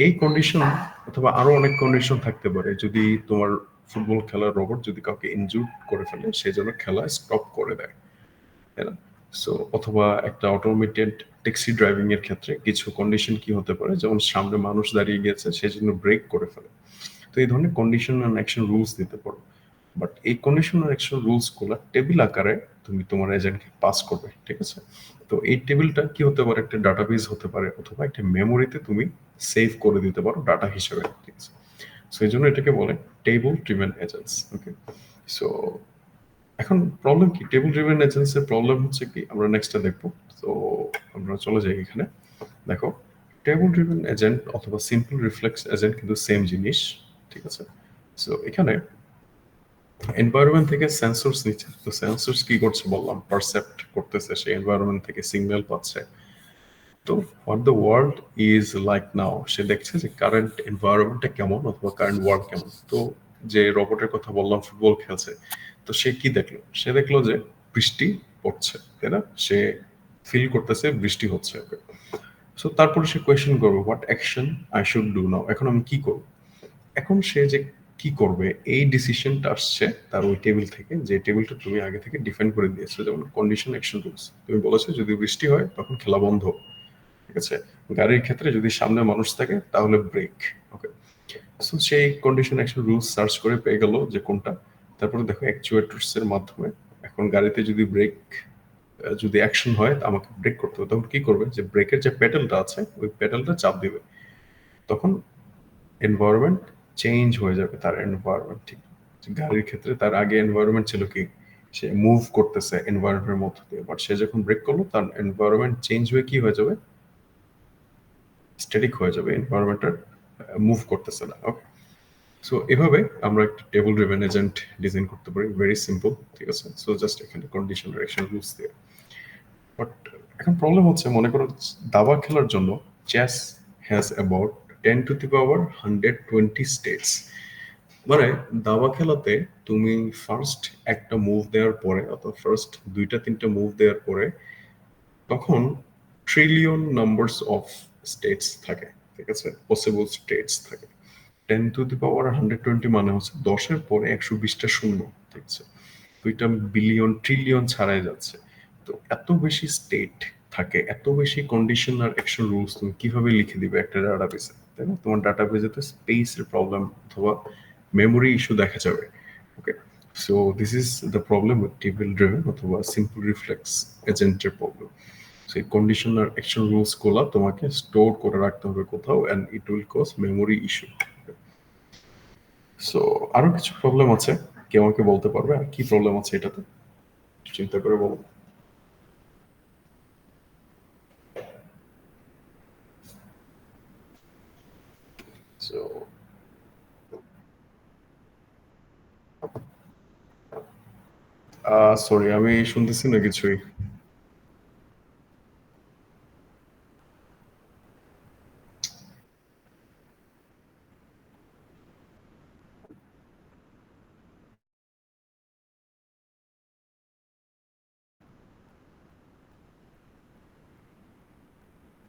এই কন্ডিশন অথবা আরো অনেক কন্ডিশন থাকতে পারে। যদি তোমার ফুটবল খেলার রোবট যদি কাউকে ইনজুর করে ফেলে, সেই জন্য খেলা স্টপ করে দেয়, তাই না? সো অথবা একটা অটোমেটেড ট্যাক্সি ড্রাইভিং এর ক্ষেত্রে কিছু কন্ডিশন কি হতে পারে, যেমন সামনে মানুষ দাঁড়িয়ে গেছে, সেই জন্য ব্রেক করে ফেলে। তো এই ধরনের কন্ডিশন অ্যান্ড অ্যাকশন রুলস দিতে পারো। বাট এই কন্ডিশন অ্যান্ড অ্যাকশন রুলস গুলো টেবিল আকারে তুমি তোমার এজেন্টকে পাস করবে, ঠিক আছে? তো এই টেবিলটা কি হতে পারে, একটা ডাটাবেস হতে পারে, অথবা একটা মেমোরিতে তুমি সেভ করে দিতে পারো ডাটা হিসেবে, ঠিক আছে? সো এই জন্য এটাকে বলে table driven agents. Okay, so এখন প্রবলেম কি, টেবিল ড্রিভেন এজেন্টসের প্রবলেম হচ্ছে কি, আমরা নেক্সটে দেখবো। তো আমরা চলে যাই এখানে। দেখো, টেবিল ড্রিভেন এজেন্ট অথবা সিম্পল রিফ্লেক্স এজেন্ট কিন্তু সেম জিনিস, ঠিক আছে? সো এখানে এনভায়রনমেন্ট থেকে সেন্সরস নিচ্ছে। তো সেন্সরস কি করছে বললাম, পারসেপ্ট করতেছে, সেই এনভায়রনমেন্ট থেকে সিগন্যাল পাচ্ছে। তো what the world is like now, সে দেখছে যে কারেন্ট এনভায়রনমেন্টটা কেমন অথবা কারেন্ট ওয়ার্ল্ড কেমন। তো যে রোবটের কথা বললাম ফুটবল খেলছে, তো সে কি দেখলো, সে দেখলো যে বৃষ্টি পড়ছে, তাই না? সে ফিল করতেছে বৃষ্টি হচ্ছে। সো তারপরে সে কোয়েশ্চেন করবে what action I should do now, এখন আমি কি করব? এখন সে যে কি করবে, এই ডিসিশনটা আসছে তার ওই টেবিল থেকে, যে টেবিলটা তুমি আগে থেকে ডিফাইন করে দিয়েছো। যেমন কন্ডিশন অ্যাকশন রুলস, তুমি বলেছো যদি বৃষ্টি হয় তখন খেলা বন্ধ, ঠিক আছে? গাড়ির ক্ষেত্রে যদি সামনে মানুষ থাকে তাহলে ব্রেক। ওকে, সো সেই কন্ডিশন অ্যাকশন রুলস সার্চ করে পেয়ে গেল যে কোনটা। তারপরে দেখো অ্যাকচুয়েটরস এর মাধ্যমে এখন গাড়িতে যদি ব্রেক, যদি অ্যাকশন হয় আমাকে ব্রেক করতে হবে, তখন কি করবে, যে ব্রেকের যে পেডেলটা আছে ওই পেডেলটা চাপ দিবে। তখন এনভায়রনমেন্ট চেঞ্জ হয়ে যাবে, তার এনভায়রনমেন্ট, ঠিক? গাড়ির ক্ষেত্রে তার আগে এনভায়রনমেন্ট ছিল কি, সে মুভ করতেছে এনভায়রনমেন্টের মধ্য দিয়ে, বাট সে যখন ব্রেক করলো তার এনভায়রনমেন্ট চেঞ্জ হয়ে কি হয়ে যাবে, স্ট্যাটিক হয়ে যাবে, এনভায়রনমেন্টটা মুভ করতেছে না। ওকে, সো এভাবে আমরা একটা টেবল ড্রিভেন এজেন্ট ডিজাইন করতে পারি, ভেরি সিম্পল, ঠিক আছে? সো জাস্ট এখানে কন্ডিশন ডিরেকশন রুলস দিয়ে। বাট এখন প্রবলেম হচ্ছে, মনে করো দাবা খেলার জন্য chess has about 10 to the power 120 states. মানে দাবা খেলাতে তুমি ফার্স্ট একটা মুভ দেওয়ার পরে অথবা ফার্স্ট দুইটা তিনটা মুভ দেওয়ার পরে তখন ট্রিলিয়ন নাম্বারস অফ স্টেটস থাকে, ঠিক আছে? পসিবল স্টেটস থাকে। 10 to the power 120 মানে হচ্ছে 10-এর পরে 120টা শূন্য, ঠিক আছে? দুইটা বিলিয়ন ট্রিলিয়ন ছাড়াই যাচ্ছে। তো এত বেশি স্টেট থাকে, এত বেশি কন্ডিশন আর অ্যাকশন রুলস তুমি কিভাবে লিখে দিবে একটা ডাটাবেসে, তাই না? তোমার ডাটাবেসে তো স্পেসের প্রবলেম অথবা মেমোরি ইস্যু দেখা যাবে। Okay, so this is the problem with table driven অথবা সিম্পল রিফ্লেক্স এজেন্টের প্রবলেম। সেই কন্ডিশন আর অ্যাকশন রুলস গুলা তোমাকে স্টোর করে রাখতে হবে কোথাও, and it will cause memory issue. So আরো কিছু প্রবলেম আছে, কেউ আমাকে বলতে পারবে আর কি প্রবলেম আছে এটাতে? চিন্তা করে বলো। সো সরি, আমি শুনতেছি না কিছুই।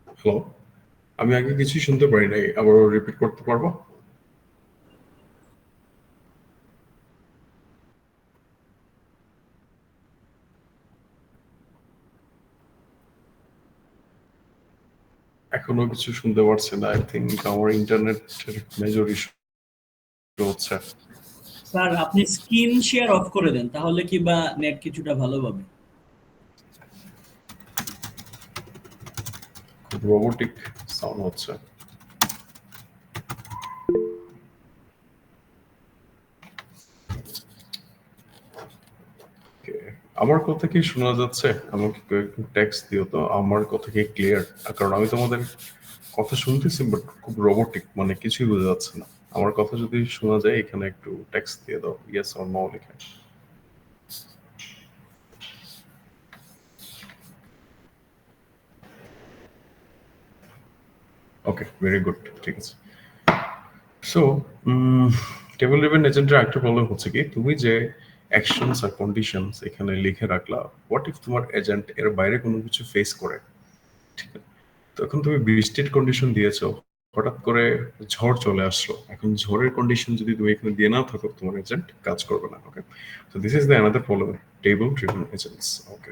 হ্যালো, আমি আগে কিছুই শুনতে পারি নাই, আবারও রিপিট করতে পারবো? এখনো কিছু শুনতে পারছি না। আই থিঙ্ক আমার ইন্টারনেটের মেজর ইস্যু হচ্ছে। স্যার আপনি স্ক্রিন শেয়ার অফ করে দেন, তাহলে কি বা নেট কিছুটা ভালো পাবে। খুব রোবোটিক সাউন্ড হচ্ছে। আমার কথা কি শোনা যাচ্ছে? আমাকে টেক্সট দিও তো আমার কথা কি ক্লিয়ার? কারণ আমি তোমাদের কথা শুনতেছি বাট খুব রোবোটিক, মানে কিছুই বোঝা যাচ্ছে না। আমার কথা যদি শোনা যায় এখানে একটু টেক্সট দিয়ে দাও, ইয়েস অর নো লিখে। ওকে, ভেরি গুড, ঠিক আছে। সো টেবিল ড্রিভেন এজেন্টের একটা প্রবলেম হচ্ছে কি, তুমি যে অ্যাকশনস আর কন্ডিশনস এখানে লিখে রাখলা, হোয়াট ইফ তোমার এজেন্ট এর বাইরে কোনো কিছু ফেস করে, ঠিক আছে? তখন তুমি বৃষ্টির কন্ডিশন দিয়েছো, হঠাৎ করে ঝড় চলে আসলো, এখন ঝড়ের কন্ডিশন যদি তুমি এখানে দিয়ে না থাকো তোমার এজেন্ট কাজ করবে না। Okay, so this is the another problem, table driven agents. Okay,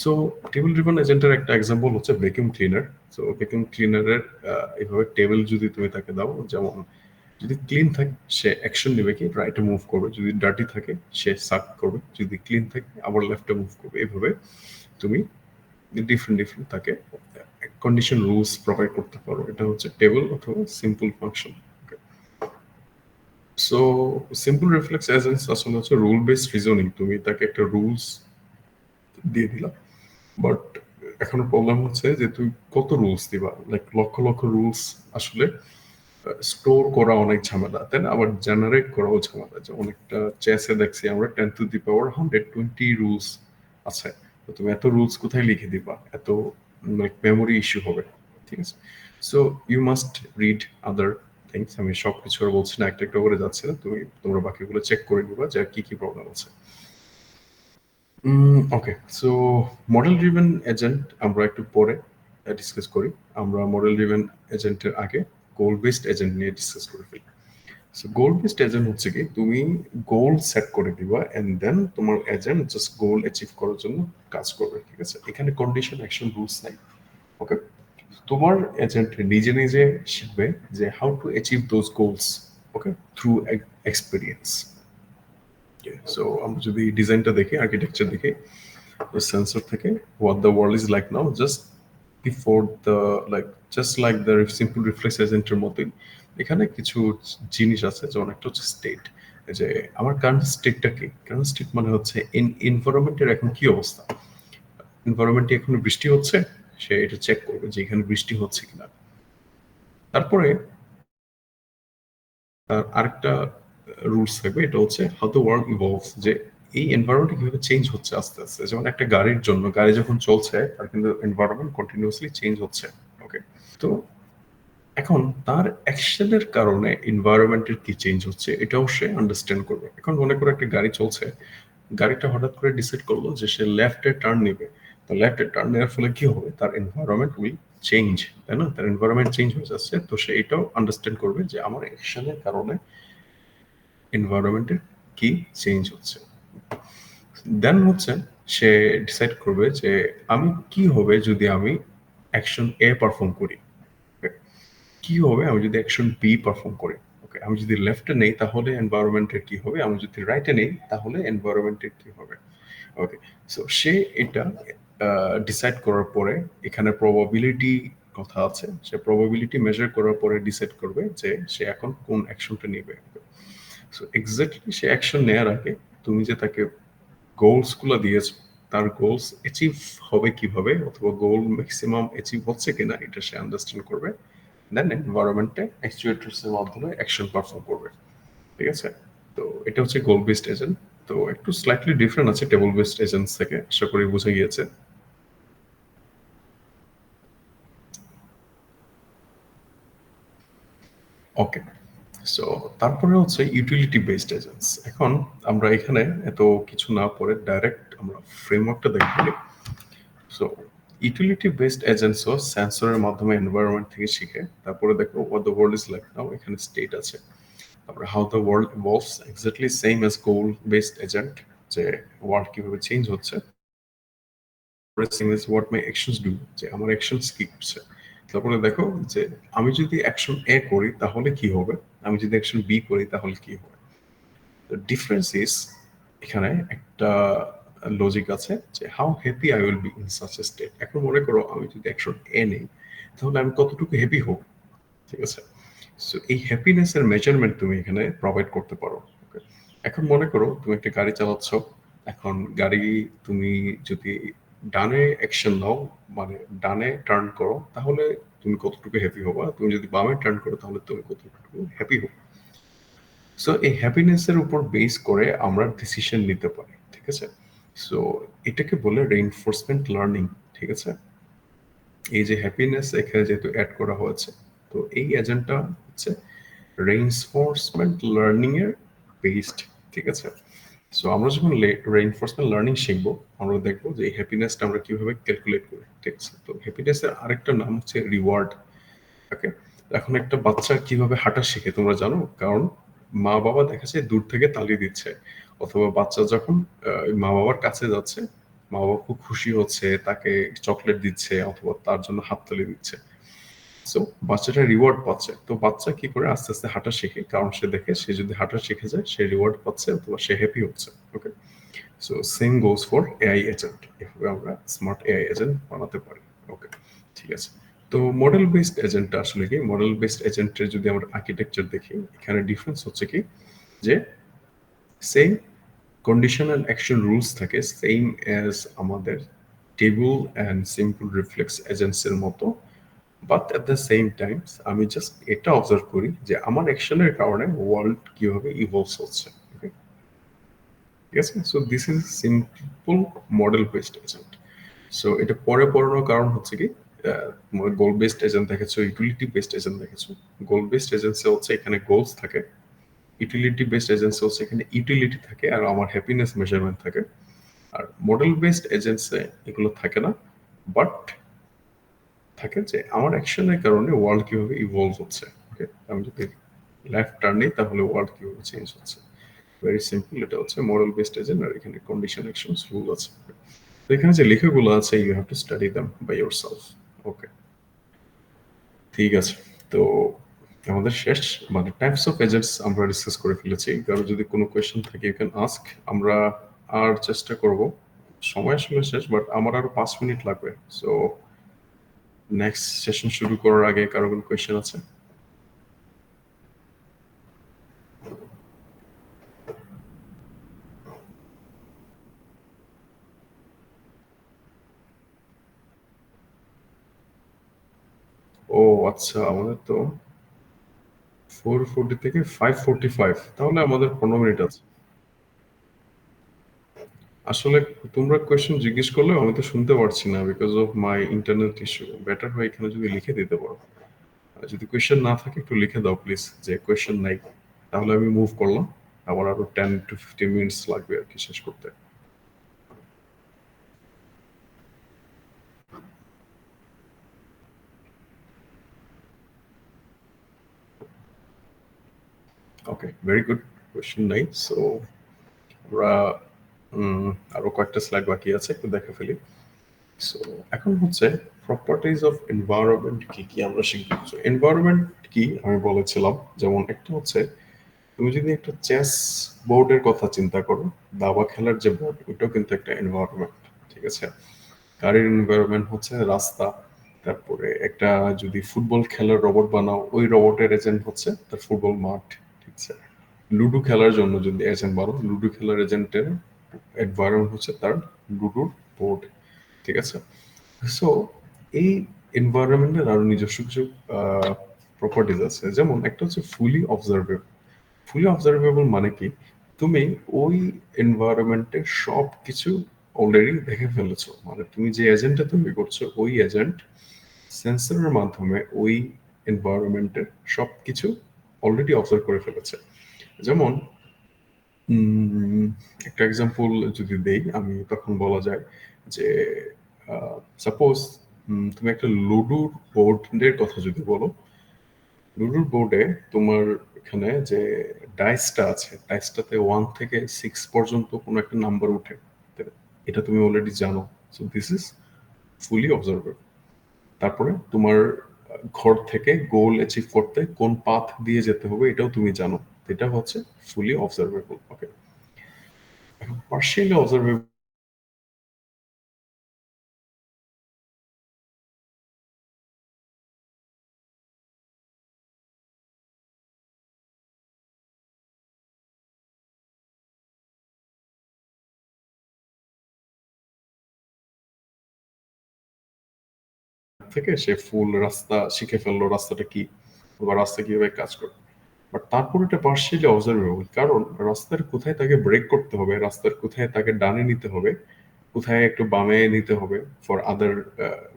so table driven এজেন্টের একটা এক্সাম্পল হচ্ছে ভ্যাকুয়াম ক্লিনার। সো ভ্যাকুয়াম ক্লিনারের এইভাবে টেবিল যদি তুমি তাকে দাও, যেমন যদি ক্লিন থাকে সে অ্যাকশন নেবে কি রাইটে মুভ করবে, যদি ডার্টি থাকে সে সাক করবে, যদি ক্লিন থাকে আবার লেফটে মুভ করবে। এইভাবে তুমি ডিফারেন্ট ডিফারেন্ট তাকে কন্ডিশন রুলস প্রোভাইড করতে পারো। এটা হচ্ছে টেবিল অথবা simple function. So simple reflex agents আসলে হচ্ছে রুল বেসড রিজনিং। তুমি তাকে একটা রুলস দিয়ে দিলা, বাট এখনো প্রবলেম হচ্ছে যে তুই কত রুলস দিবা, লাইক লক্ষ লক্ষ রুলস আসলে স্টোর করা অনেক ঝামেলা, তাই না? আবার জেনারেট করাও ঝামেলা। যে অনেকটা চেসে দেখছি আমরা 10⁻120 রুলস আছে, তো তুমি এত রুলস কোথায় লিখে দিবা? এত মেমোরি ইস্যু হবে, ঠিক আছে? So you must read other things. আমি সব কিছু আর বলছি না, একটা একটা করে যাচ্ছে না, তোমরা বাকিগুলো চেক করে নিবা যে কি কি প্রবলেম আছে। ওকে, সো মডেল ড্রিভেন এজেন্ট আমরা একটু পরে ডিসকাস করি। আমরা মডেল ড্রিভেন এজেন্টের আগে গোল বেসড এজেন্ট নিয়ে ডিসকাস করে ফেলি। সো গোল বেসড এজেন্ট হচ্ছে কি, তুমি গোল সেট করে দিবা এন্ড দেন তোমার এজেন্ট জাস্ট গোল অ্যাচিভ করার জন্য কাজ করবে, ঠিক আছে? এখানে কন্ডিশন অ্যাকশন রুলস নাই। ওকে, তোমার এজেন্ট নিজে নিজে শিখবে যে how to achieve those goals, okay, through experience. So আমরা যদি ডিজাইনটা দেখি, আর্কিটেকচার দেখি, সেন্সর থেকে what the world is like now, just before the, like just like the simple reflex এজেন্টের মতোই এখানে কিছু জিনিস আছে, যেমন একটা হচ্ছে স্টেট। যে আমার কারেন্ট স্টেটটা কি, কারেন্ট স্টেট মানে হচ্ছে এনভায়রনমেন্টের এখন কি অবস্থা। এনভায়রনমেন্টে এখন বৃষ্টি হচ্ছে, সে এটা চেক করবে যে এখানে বৃষ্টি হচ্ছে কিনা। তারপরে আরেকটা রুলস থাকবে, এটা হচ্ছে হাউ দ্য ওয়ার্ল্ড ইভলভস, যে এই এনভায়রনমেন্ট কিভাবে চেঞ্জ হচ্ছে আস্তে আস্তে। যেমন একটা গাড়ির জন্য, গাড়ি যখন চলছে তার কিন্তু এনভায়রনমেন্ট কন্টিনিউয়াসলি চেঞ্জ হচ্ছে। ওকে, তো এখন তার অ্যাকশনের কারণে এনভায়রনমেন্টের কি চেঞ্জ হচ্ছে এটাও সে আন্ডারস্ট্যান্ড করবে। এখন মনে করে একটা গাড়ি চলছে, গাড়িটা হঠাৎ করে ডিসাইড করলো যে সে লেফটে টার্ন নেবে, তো লেফটে টার্ন নেওয়ার ফলে কি হবে, তার এনভায়রনমেন্ট উইল চেঞ্জ, তাই না? তার এনভায়রনমেন্ট চেঞ্জ হয়ে যাচ্ছে, তো সে এটাও আন্ডারস্ট্যান্ড করবে যে আমার অ্যাকশনের কারণে এনভায়রনমেন্টের কি চেঞ্জ হচ্ছে। দেন হচ্ছে সে ডিসাইড করবে যে আমি কি হবে যদি আমি অ্যাকশন এ পারফর্ম করি, কি হবে আমি যদি অ্যাকশন বি পারফর্ম করি। ওকে, আমি যদি লেফটে নেই তাহলে এনভায়রনমেন্টের কি হবে, আমি যদি রাইটে নেই তাহলে এনভায়রনমেন্টের কি হবে। ওকে, সো সে এটা ডিসাইড করার পরে এখানে প্রবাবিলিটি কথা আছে, সে প্রবাবিলিটি মেজার করার পরে ডিসাইড করবে যে সে এখন কোন অ্যাকশনটা নেবে। সো এক্স্যাক্টলি সে অ্যাকশন নেওয়ার আগে তুমি যে তাকে গোলস গুলো দিয়েছো, তার গোলস অ্যাচিভ হবে কিভাবে, অথবা গোল ম্যাক্সিমাম অ্যাচিভ হচ্ছে কিনা এটা সে আন্ডারস্ট্যান্ড করবে, দেন এনভায়রনমেন্টে অ্যাকচুয়েটরস এর মাধ্যমে অ্যাকশন পারফর্ম করবে, ঠিক আছে? তো এটা হচ্ছে গোল বেসড এজেন্ট। তো একটু স্লাইটলি ডিফারেন্ট আছে টেবল বেসড এজেন্টস থেকে, আশা করি বুঝে গিয়েছে। ওকে, সো তারপরে হচ্ছে ইউটিলিটি বেসড এজেন্টস। এখন আমরা এখানে এত কিছু না পড়ে ডাইরেক্ট আমরা ফ্রেমওয়ার্কটা দেখব। সো ইউটিলিটি বেসড এজেন্টসও সেন্সরের মাধ্যমে এনভায়রনমেন্ট থেকে শিখে। তারপরে দেখো what the world is like now, এখানে স্টেট আছে। তারপরে how the world evolves, exactly same as goal based agent, যে ওয়ার্ল্ড কিভাবে চেঞ্জ হচ্ছে। Same as what my actions do, যে আমার অ্যাকশনস কি করছে। তারপরে দেখো যে আমি যদি অ্যাকশন এ করি তাহলে কি হবে, আমি যদি অ্যাকশন বি করি তাহলে কি হবে। ডিফারেন্স ইজ, এখানে একটা লজিক আছে যে how happy I will be in such a state. এখন মনে করো আমি যদি অ্যাকশন এ নেই তাহলে আমি কতটুকু হ্যাপি হব, ঠিক আছে। সো এই হ্যাপিনেসের মেজারমেন্ট তুমি এখানে প্রোভাইড করতে পারো। Okay? এখন মনে করো তুমি একটা গাড়ি চালাচ্ছ, এখন গাড়ি তুমি যদি ডানে অ্যাকশন নাও, মানে ডানে টার্ন করো, তাহলে তুমি কতটুকু হ্যাপি হবা, তুমি যদি বামে টার্ন করো তাহলে তুমি কতটুকু হ্যাপি হবা। সো এই হ্যাপিনেসের উপর বেস করে আমরা ডিসিশন নিতে পারি, ঠিক আছে। সো এটাকে বলে রেইনফোর্সমেন্ট লার্নিং, ঠিক আছে। এই যে হ্যাপিনেস এখানে যেহেতু অ্যাড করা হয়েছে, তো এই এজেন্টটা হচ্ছে রেইনফোর্সমেন্ট লার্নিং এর বেসড, ঠিক আছে। সো আমরা যখন রেইনফোর্সমেন্ট লার্নিং শিখবো, আমরা দেখবো যে এই হ্যাপিনেসটা আমরা কিভাবে ক্যালকুলেট করি, ঠিক আছে। তো হ্যাপিনেসের আরেকটা নাম হচ্ছে রিওয়ার্ড। ওকে, এখন একটা বাচ্চা কিভাবে হাঁটা শিখে তোমরা জানো? কারণ মা বাবা দেখা যায় দূর থেকে তালি দিচ্ছে, অথবা বাচ্চা যখন মা বাবার কাছে যাচ্ছে, মা বাবা খুব খুশি হচ্ছে, তাকে চকলেট দিচ্ছে অথবা তার জন্য হাততালি দিচ্ছে। সো বাচ্চাটা রিওয়ার্ড পাচ্ছে, তো বাচ্চা কি করে আস্তে আস্তে হাঁটা শেখে, কারণ সে দেখে সে যদি হাঁটা শিখে যায় সে রিওয়ার্ড পাচ্ছে অথবা সে হ্যাপি হচ্ছে। Okay, so same goes for AI agent, এভাবে আমরা স্মার্ট এআই এজেন্ট বানাতে পারি। ওকে, ঠিক আছে। তো মডেল বেসড এজেন্টটা আসলে কি? মডেল বেসড এজেন্টের যদি আমরা আর্কিটেকচার দেখি, এখানে ডিফারেন্স হচ্ছে কি, যে same condition and action rules থাকে, সেম অ্যাজ আমাদের টেবল অ্যান্ড সিম্পল রিফ্লেক্স এজেন্টসের মতো। But at the same Times আমি জাস্ট এটা অবজার্ভ করি যে আমার অ্যাকশনের কারণে ওয়ার্ল্ড কিভাবে ইভলভস হচ্ছে। ওকে, ঠিক আছে। So this is simple model based agent. So এটা পরে পড়ানোর কারণ হচ্ছে কি, তোমার গোল বেসড এজেন্ট দেখেছো, ইউটিলিটি বেসড এজেন্ট দেখেছো। গোল বেসড এজেন্সি হচ্ছে এখানে গোলস থাকে, ইউটিলিটি বেসড এজেন্সি হচ্ছে এখানে ইউটিলিটি থাকে আর আমার হ্যাপিনেস মেজারমেন্ট থাকে। আর মডেল বেসড এজেন্সি এগুলো থাকে না, বাট থাকে যে আমার অ্যাকশনের কারণে ওয়ার্ল্ড কিভাবে ইভলভ হচ্ছে। ওকে, আমি যদি লেফট টার্ন নিই তাহলে ওয়ার্ল্ড কিভাবে চেঞ্জ হচ্ছে। ভেরি সিম্পল, এটা হচ্ছে মডেল বেসড এজেন্ট। আর এখানে কন্ডিশন অ্যাকশনস রুল আছে। তো এখানে যে লেখাগুলো আছে you have to study them by yourself. Okay, ঠিক আছে। তো আমাদের শেষ, মানে টাইপস অফ এজেন্টস আমরা ডিসকাস করে ফেলেছি। কারো যদি কোনো কোয়েশ্চেন থাকে ইউ ক্যান আস্ক। আমরা আর চেষ্টা করব, সময় আসলে শেষ, বাট আমার আরো 5 মিনিট লাগবে। সো নেক্সট সেশন শুরু করার আগে কারো কোনো কোয়েশ্চেন আছে? ও আচ্ছা, আমাদের তো 4:40 থেকে 5:45, তাহলে আমাদের 15 মিনিট আছে। আসলে তোমরা কোয়েশ্চেন জিজ্ঞেস করলেও আমি তো শুনতে পারছি না because of my internet issue. Better হয় এখানে যদি লিখে দিতে পারো। আর যদি কোয়েশ্চেন না থাকে একটু লিখে দাও প্লিজ যে কোয়েশ্চেন নাই, তাহলে আমি মুভ করলাম। আমার আরো 10 to 15 মিনিটস লাগবে আর কি শেষ করতে। ওকে, ভেরি গুড। কোয়েশ্চেন নাই, সো আমরা আরো কয়েকটা স্লাইড বাকি আছে, একটু দেখে ফেলি। সো এখন হচ্ছে প্রপার্টিজ অফ এনভায়রনমেন্ট কি কি আমরা শিখবো। সো এনভায়রনমেন্ট কি আমি বলেছিলাম, যেমন একটা হচ্ছে তুমি যদি একটা চেস বোর্ডের কথা চিন্তা করো, দাবা খেলার যে বোর্ড, ওটাও কিন্তু একটা এনভায়রনমেন্ট, ঠিক আছে। গাড়ির এনভায়রনমেন্ট হচ্ছে রাস্তা। তারপরে একটা যদি ফুটবল খেলার রোবট বানাও, ওই রোবটের এজেন্ট হচ্ছে তার ফুটবল মাঠ, ঠিক আছে। লুডো খেলার জন্য যদি এজেন্ট বানাও, লুডো খেলার এজেন্টের এনভায়রনমেন্ট হচ্ছে তার লুডোর বোর্ড, ঠিক আছে। সো এই এনভায়রনমেন্টের আরো নিজস্ব কিছু প্রপার্টিজ আছে, যেমন একটা হচ্ছে ফুলি অবজারভেবল। ফুলি অবজারভেবল মানে কি, তুমি ওই এনভায়রনমেন্টের সব কিছু অলরেডি দেখে ফেলেছো, মানে তুমি যে এজেন্টটা তৈরি করছো ওই এজেন্ট সেন্সরের মাধ্যমে ওই এনভায়রনমেন্টের সব কিছু অলরেডি অবজার্ভ করে ফেলেছে। যেমন একটা এক্সাম্পল যদি দেই আমি, তখন বলা যায় যে সাপোজ তুমি একটা লুডুর বোর্ডের কথা যদি বলো, লুডুর বোর্ডে তোমার এখানে যে ডাইসটা আছে, ডাইসটাতে 1 থেকে 6 পর্যন্ত কোনো একটা নাম্বার উঠে, এটা তুমি অলরেডি জানো। So this is fully observable. তারপরে তোমার ঘর থেকে গোল অ্যাচিভ করতে কোন পাথ দিয়ে যেতে হবে এটাও তুমি জানো, এটা হচ্ছে ফুলি অবজারভেবল। ওকে, এখন পার্শিয়ালি অবজারভেবল থেকে সে ফুল রাস্তা শিখে ফেললো, রাস্তাটা কি বা রাস্তা কিভাবে কাজ করে। বাট তারপর এটা পার্শিয়ালি অবজারভেবল, কারণ রাস্তার কোথায় তাকে ব্রেক করতে হবে, রাস্তার কোথায় তাকে ডানে নিতে হবে, কোথায় একটু বামে নিতে হবে ফর আদার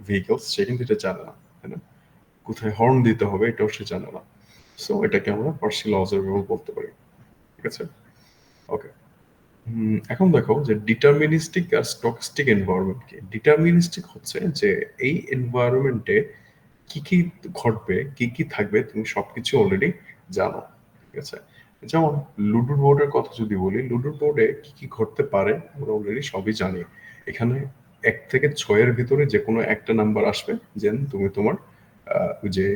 ভেহিকলস, সে কিন্তু এটা জানে না, তাই না? কোথায় হর্ন দিতে হবে এটাও সে জানে না। সো এটাকে আমরা পার্শিয়ালি অবজারভেবল বলতে পারি। ঠিক আছে, ওকে। এখন দেখো যে ডিটারমিনিস্টিক আর স্টকিস্টিক এনভায়রনমেন্ট কি। ডিটারমিনিস্টিক হচ্ছে যে এই এনভায়রনমেন্টে কি কি ঘটবে, কি কি থাকবে, তুমি সবকিছু অলরেডি জানো। ঠিক আছে, যেমন লুডোর বোর্ডের কথা যদি বলি, লুডোর বোর্ডে কি কি ঘটতে পারে আমরা অলরেডি সবই জানি। এখানে 1 থেকে 6-এর ভিতরে যে কোনো একটা নাম্বার আসবে, যেন তুমি তোমার যে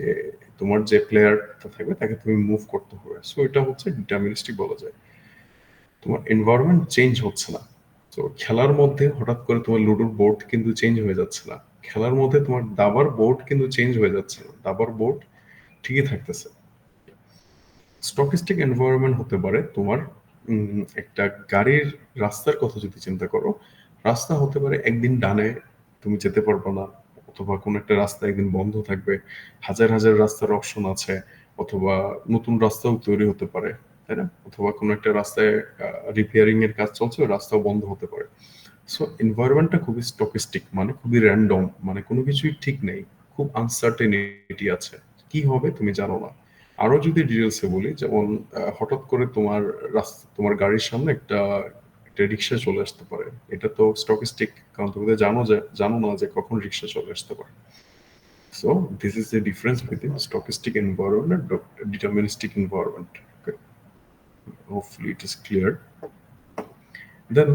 তোমার যে প্লেয়ারটা থাকবে তাকে তুমি মুভ করতে হবে। সো এটা হচ্ছে ডিটারমিনিস্টিক বলা যায়। তোমার এনভায়রনমেন্ট চেঞ্জ হচ্ছে না। তো খেলার মধ্যে হঠাৎ করে তোমার লুডোর বোর্ড কিন্তু চেঞ্জ হয়ে যাচ্ছে না, খেলার মধ্যে তোমার দাবার বোর্ড কিন্তু চেঞ্জ হয়ে যাচ্ছে না, দাবার বোর্ড ঠিকই থাকতেছে। স্টকিস্টিক এনভায়রনমেন্ট হতে পারে তোমার একটা গাড়ির রাস্তার কথা যদি চিন্তা করো, রাস্তা হতে পারে একদিন ডানে তুমি যেতে পারবে না, অথবা কোনো একটা রাস্তা একদিন বন্ধ থাকবে, হাজার হাজার রাস্তার অপশন আছে, অথবা নতুন রাস্তাও তৈরি হতে পারে, তাই না? অথবা কোনো একটা রাস্তায় রিপেয়ারিং এর কাজ চলছে, ওই রাস্তাও বন্ধ হতে পারে। সো এনভায়রনমেন্টটা খুবই স্টকিস্টিক, মানে খুবই র্যান্ডম, মানে কোনো কিছুই ঠিক নেই, খুব আনসার্টেনিটি আছে, কি হবে তুমি জানো না। আরো যদি ডিটেলসে বলি, যেমন হঠাৎ করে তোমার রাস্তা, তোমার গাড়ির সামনে একটা একটা রিক্সা চলে আসতে পারে, এটা তো স্টকিস্টিক, কারণ তুমি তো জানো না যে কখন রিক্সা চলে আসতে পারে। So this is the difference between stochastic environment and deterministic environment. Okay. Hopefully it is clear. Then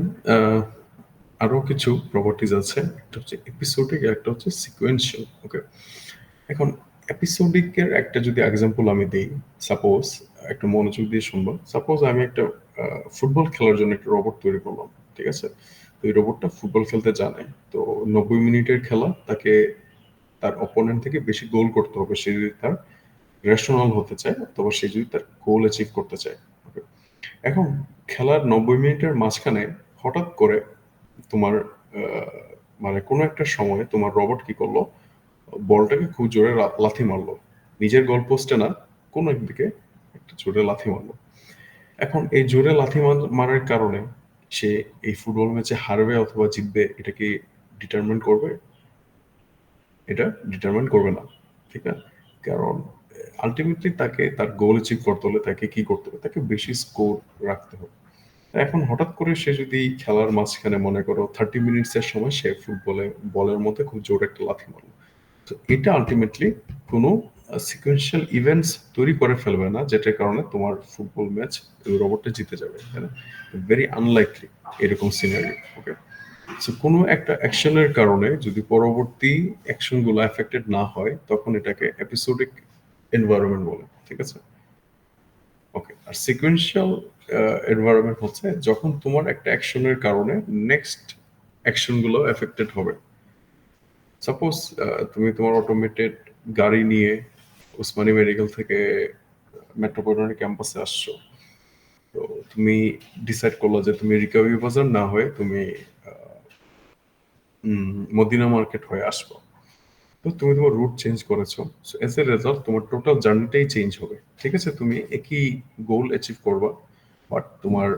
আরো কিছু প্রপার্টিজ আছে, একটা হচ্ছে এপিসোডিক, একটা হচ্ছে সিকোয়েন্সিয়াল। ওকে, এখন এপিসোডিকের একটা যদি এক্সাম্পল আমি দিই, সাপোজ, একটু মনোযোগ দিয়ে শুনবো। সাপোজ আমি একটা ফুটবল খেলার জন্য একটা রোবট তৈরি করলাম, ঠিক আছে? তো এই রোবটটা ফুটবল খেলতে জানে। তো 90 মিনিটের খেলা, তাকে তার অপোনেন্ট থেকে বেশি গোল করতে হবে সে যদি তার রেশনাল হতে চায়, অথবা সে যদি তার গোল অ্যাচিভ করতে চায়। Okay? এখন খেলার 90 মিনিটের মাঝখানে হঠাৎ করে তোমার মানে কোনো একটা সময় তোমার রোবট কি করলো, বলটাকে খুব জোরে লাথি মারলো, নিজের গোল পোস্টে না, কোনো একদিকে একটা জোরে লাথি মারলো। এখন এই জোরে লাথি মারার কারণে সে এই ফুটবল ম্যাচে হারবে অথবা জিতবে, এটা কি ডিটারমিন করবে? এটা ডিটারমিন করবে না, ঠিক না? কারণ আলটিমেটলি তাকে তার গোল অ্যাচিভ করতে হলে তাকে কি করতে হবে, তাকে বেশি স্কোর রাখতে হবে। এখন হঠাৎ করে সে যদি খেলার মাঝখানে মনে করো 30 মিনিটসের সময় সে ফুটবলে বলের মধ্যে খুব জোরে একটা লাথি মারলো, তো এটা আলটিমেটলি কোনো সিকোয়েন্সিয়াল ইভেন্টস তৈরি করে ফেলবে না, যেটার কারণে তোমার ফুটবল ম্যাচ রোবটটা জিতে যাবে, তাই না? ভেরি আনলাইকলি এরকম সিনারিও। ওকে, সো কোনো একটা অ্যাকশনের কারণে যদি পরবর্তী অ্যাকশনগুলো এফেক্টেড না হয়, তখন এটাকে এপিসোডিক এনভায়রনমেন্ট বলে। ঠিক আছে, ওকে। আর সিকোয়েন্সিয়াল এনভায়রনমেন্ট হচ্ছে যখন তোমার একটা অ্যাকশনের কারণে নেক্সট অ্যাকশনগুলো এফেক্টেড হবে। সাপোজ তুমি তোমার অটোমেটেড গাড়ি নিয়ে ওসমানী মেডিকেল থেকে মেট্রোপলিটন ক্যাম্পাসে আসছো, তো তুমি ডিসাইড করলো যে তুমি রিকাবি বাজার না হয়ে তুমি মদিনা মার্কেট হয়ে আসবো। তো তুমি তোমার রুট চেঞ্জ করেছো, সো এজ এ রেজাল্ট তোমার টোটাল জার্নিটাই চেঞ্জ হবে। ঠিক আছে, তুমি একই গোল অ্যাচিভ করবা, বাট তোমার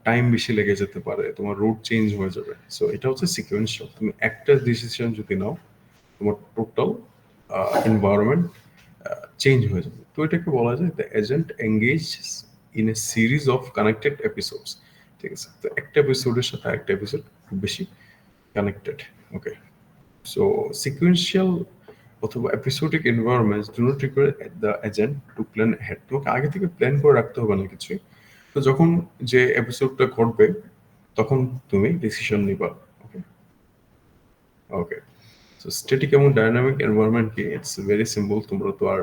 টাইম বেশি লেগে যেতে পারে, তোমার রুট চেঞ্জ হয়ে যাবে। সো এটা হচ্ছে সিকোয়েন্সিয়াল, তুমি একটা ডিসিশন যদি নাও, তোমার টোটাল এনভায়রনমেন্ট চেঞ্জ হয়ে যাবে। তো এটাকে বলা যায় the agent engage in a series of connected episodes. ঠিক আছে, তো একটা এপিসোডের সাথে একটা এপিসোড খুব বেশি কানেক্টেড। ওকে। সো সিকুয়েন্সিয়াল অথবা episodic environments do not require the agent to plan head. তোমাকে আগে থেকে প্ল্যান করে রাখতে হবে না কিছুই। তো যখন যে এপিসোডটা ঘটবে তখন তুমি ডিসিশন নিবা। ওকে ওকে সো স্ট্যাটিক এবং ডাইনামিক এনভায়রনমেন্ট কি? It's very simple. তোমরা তো আর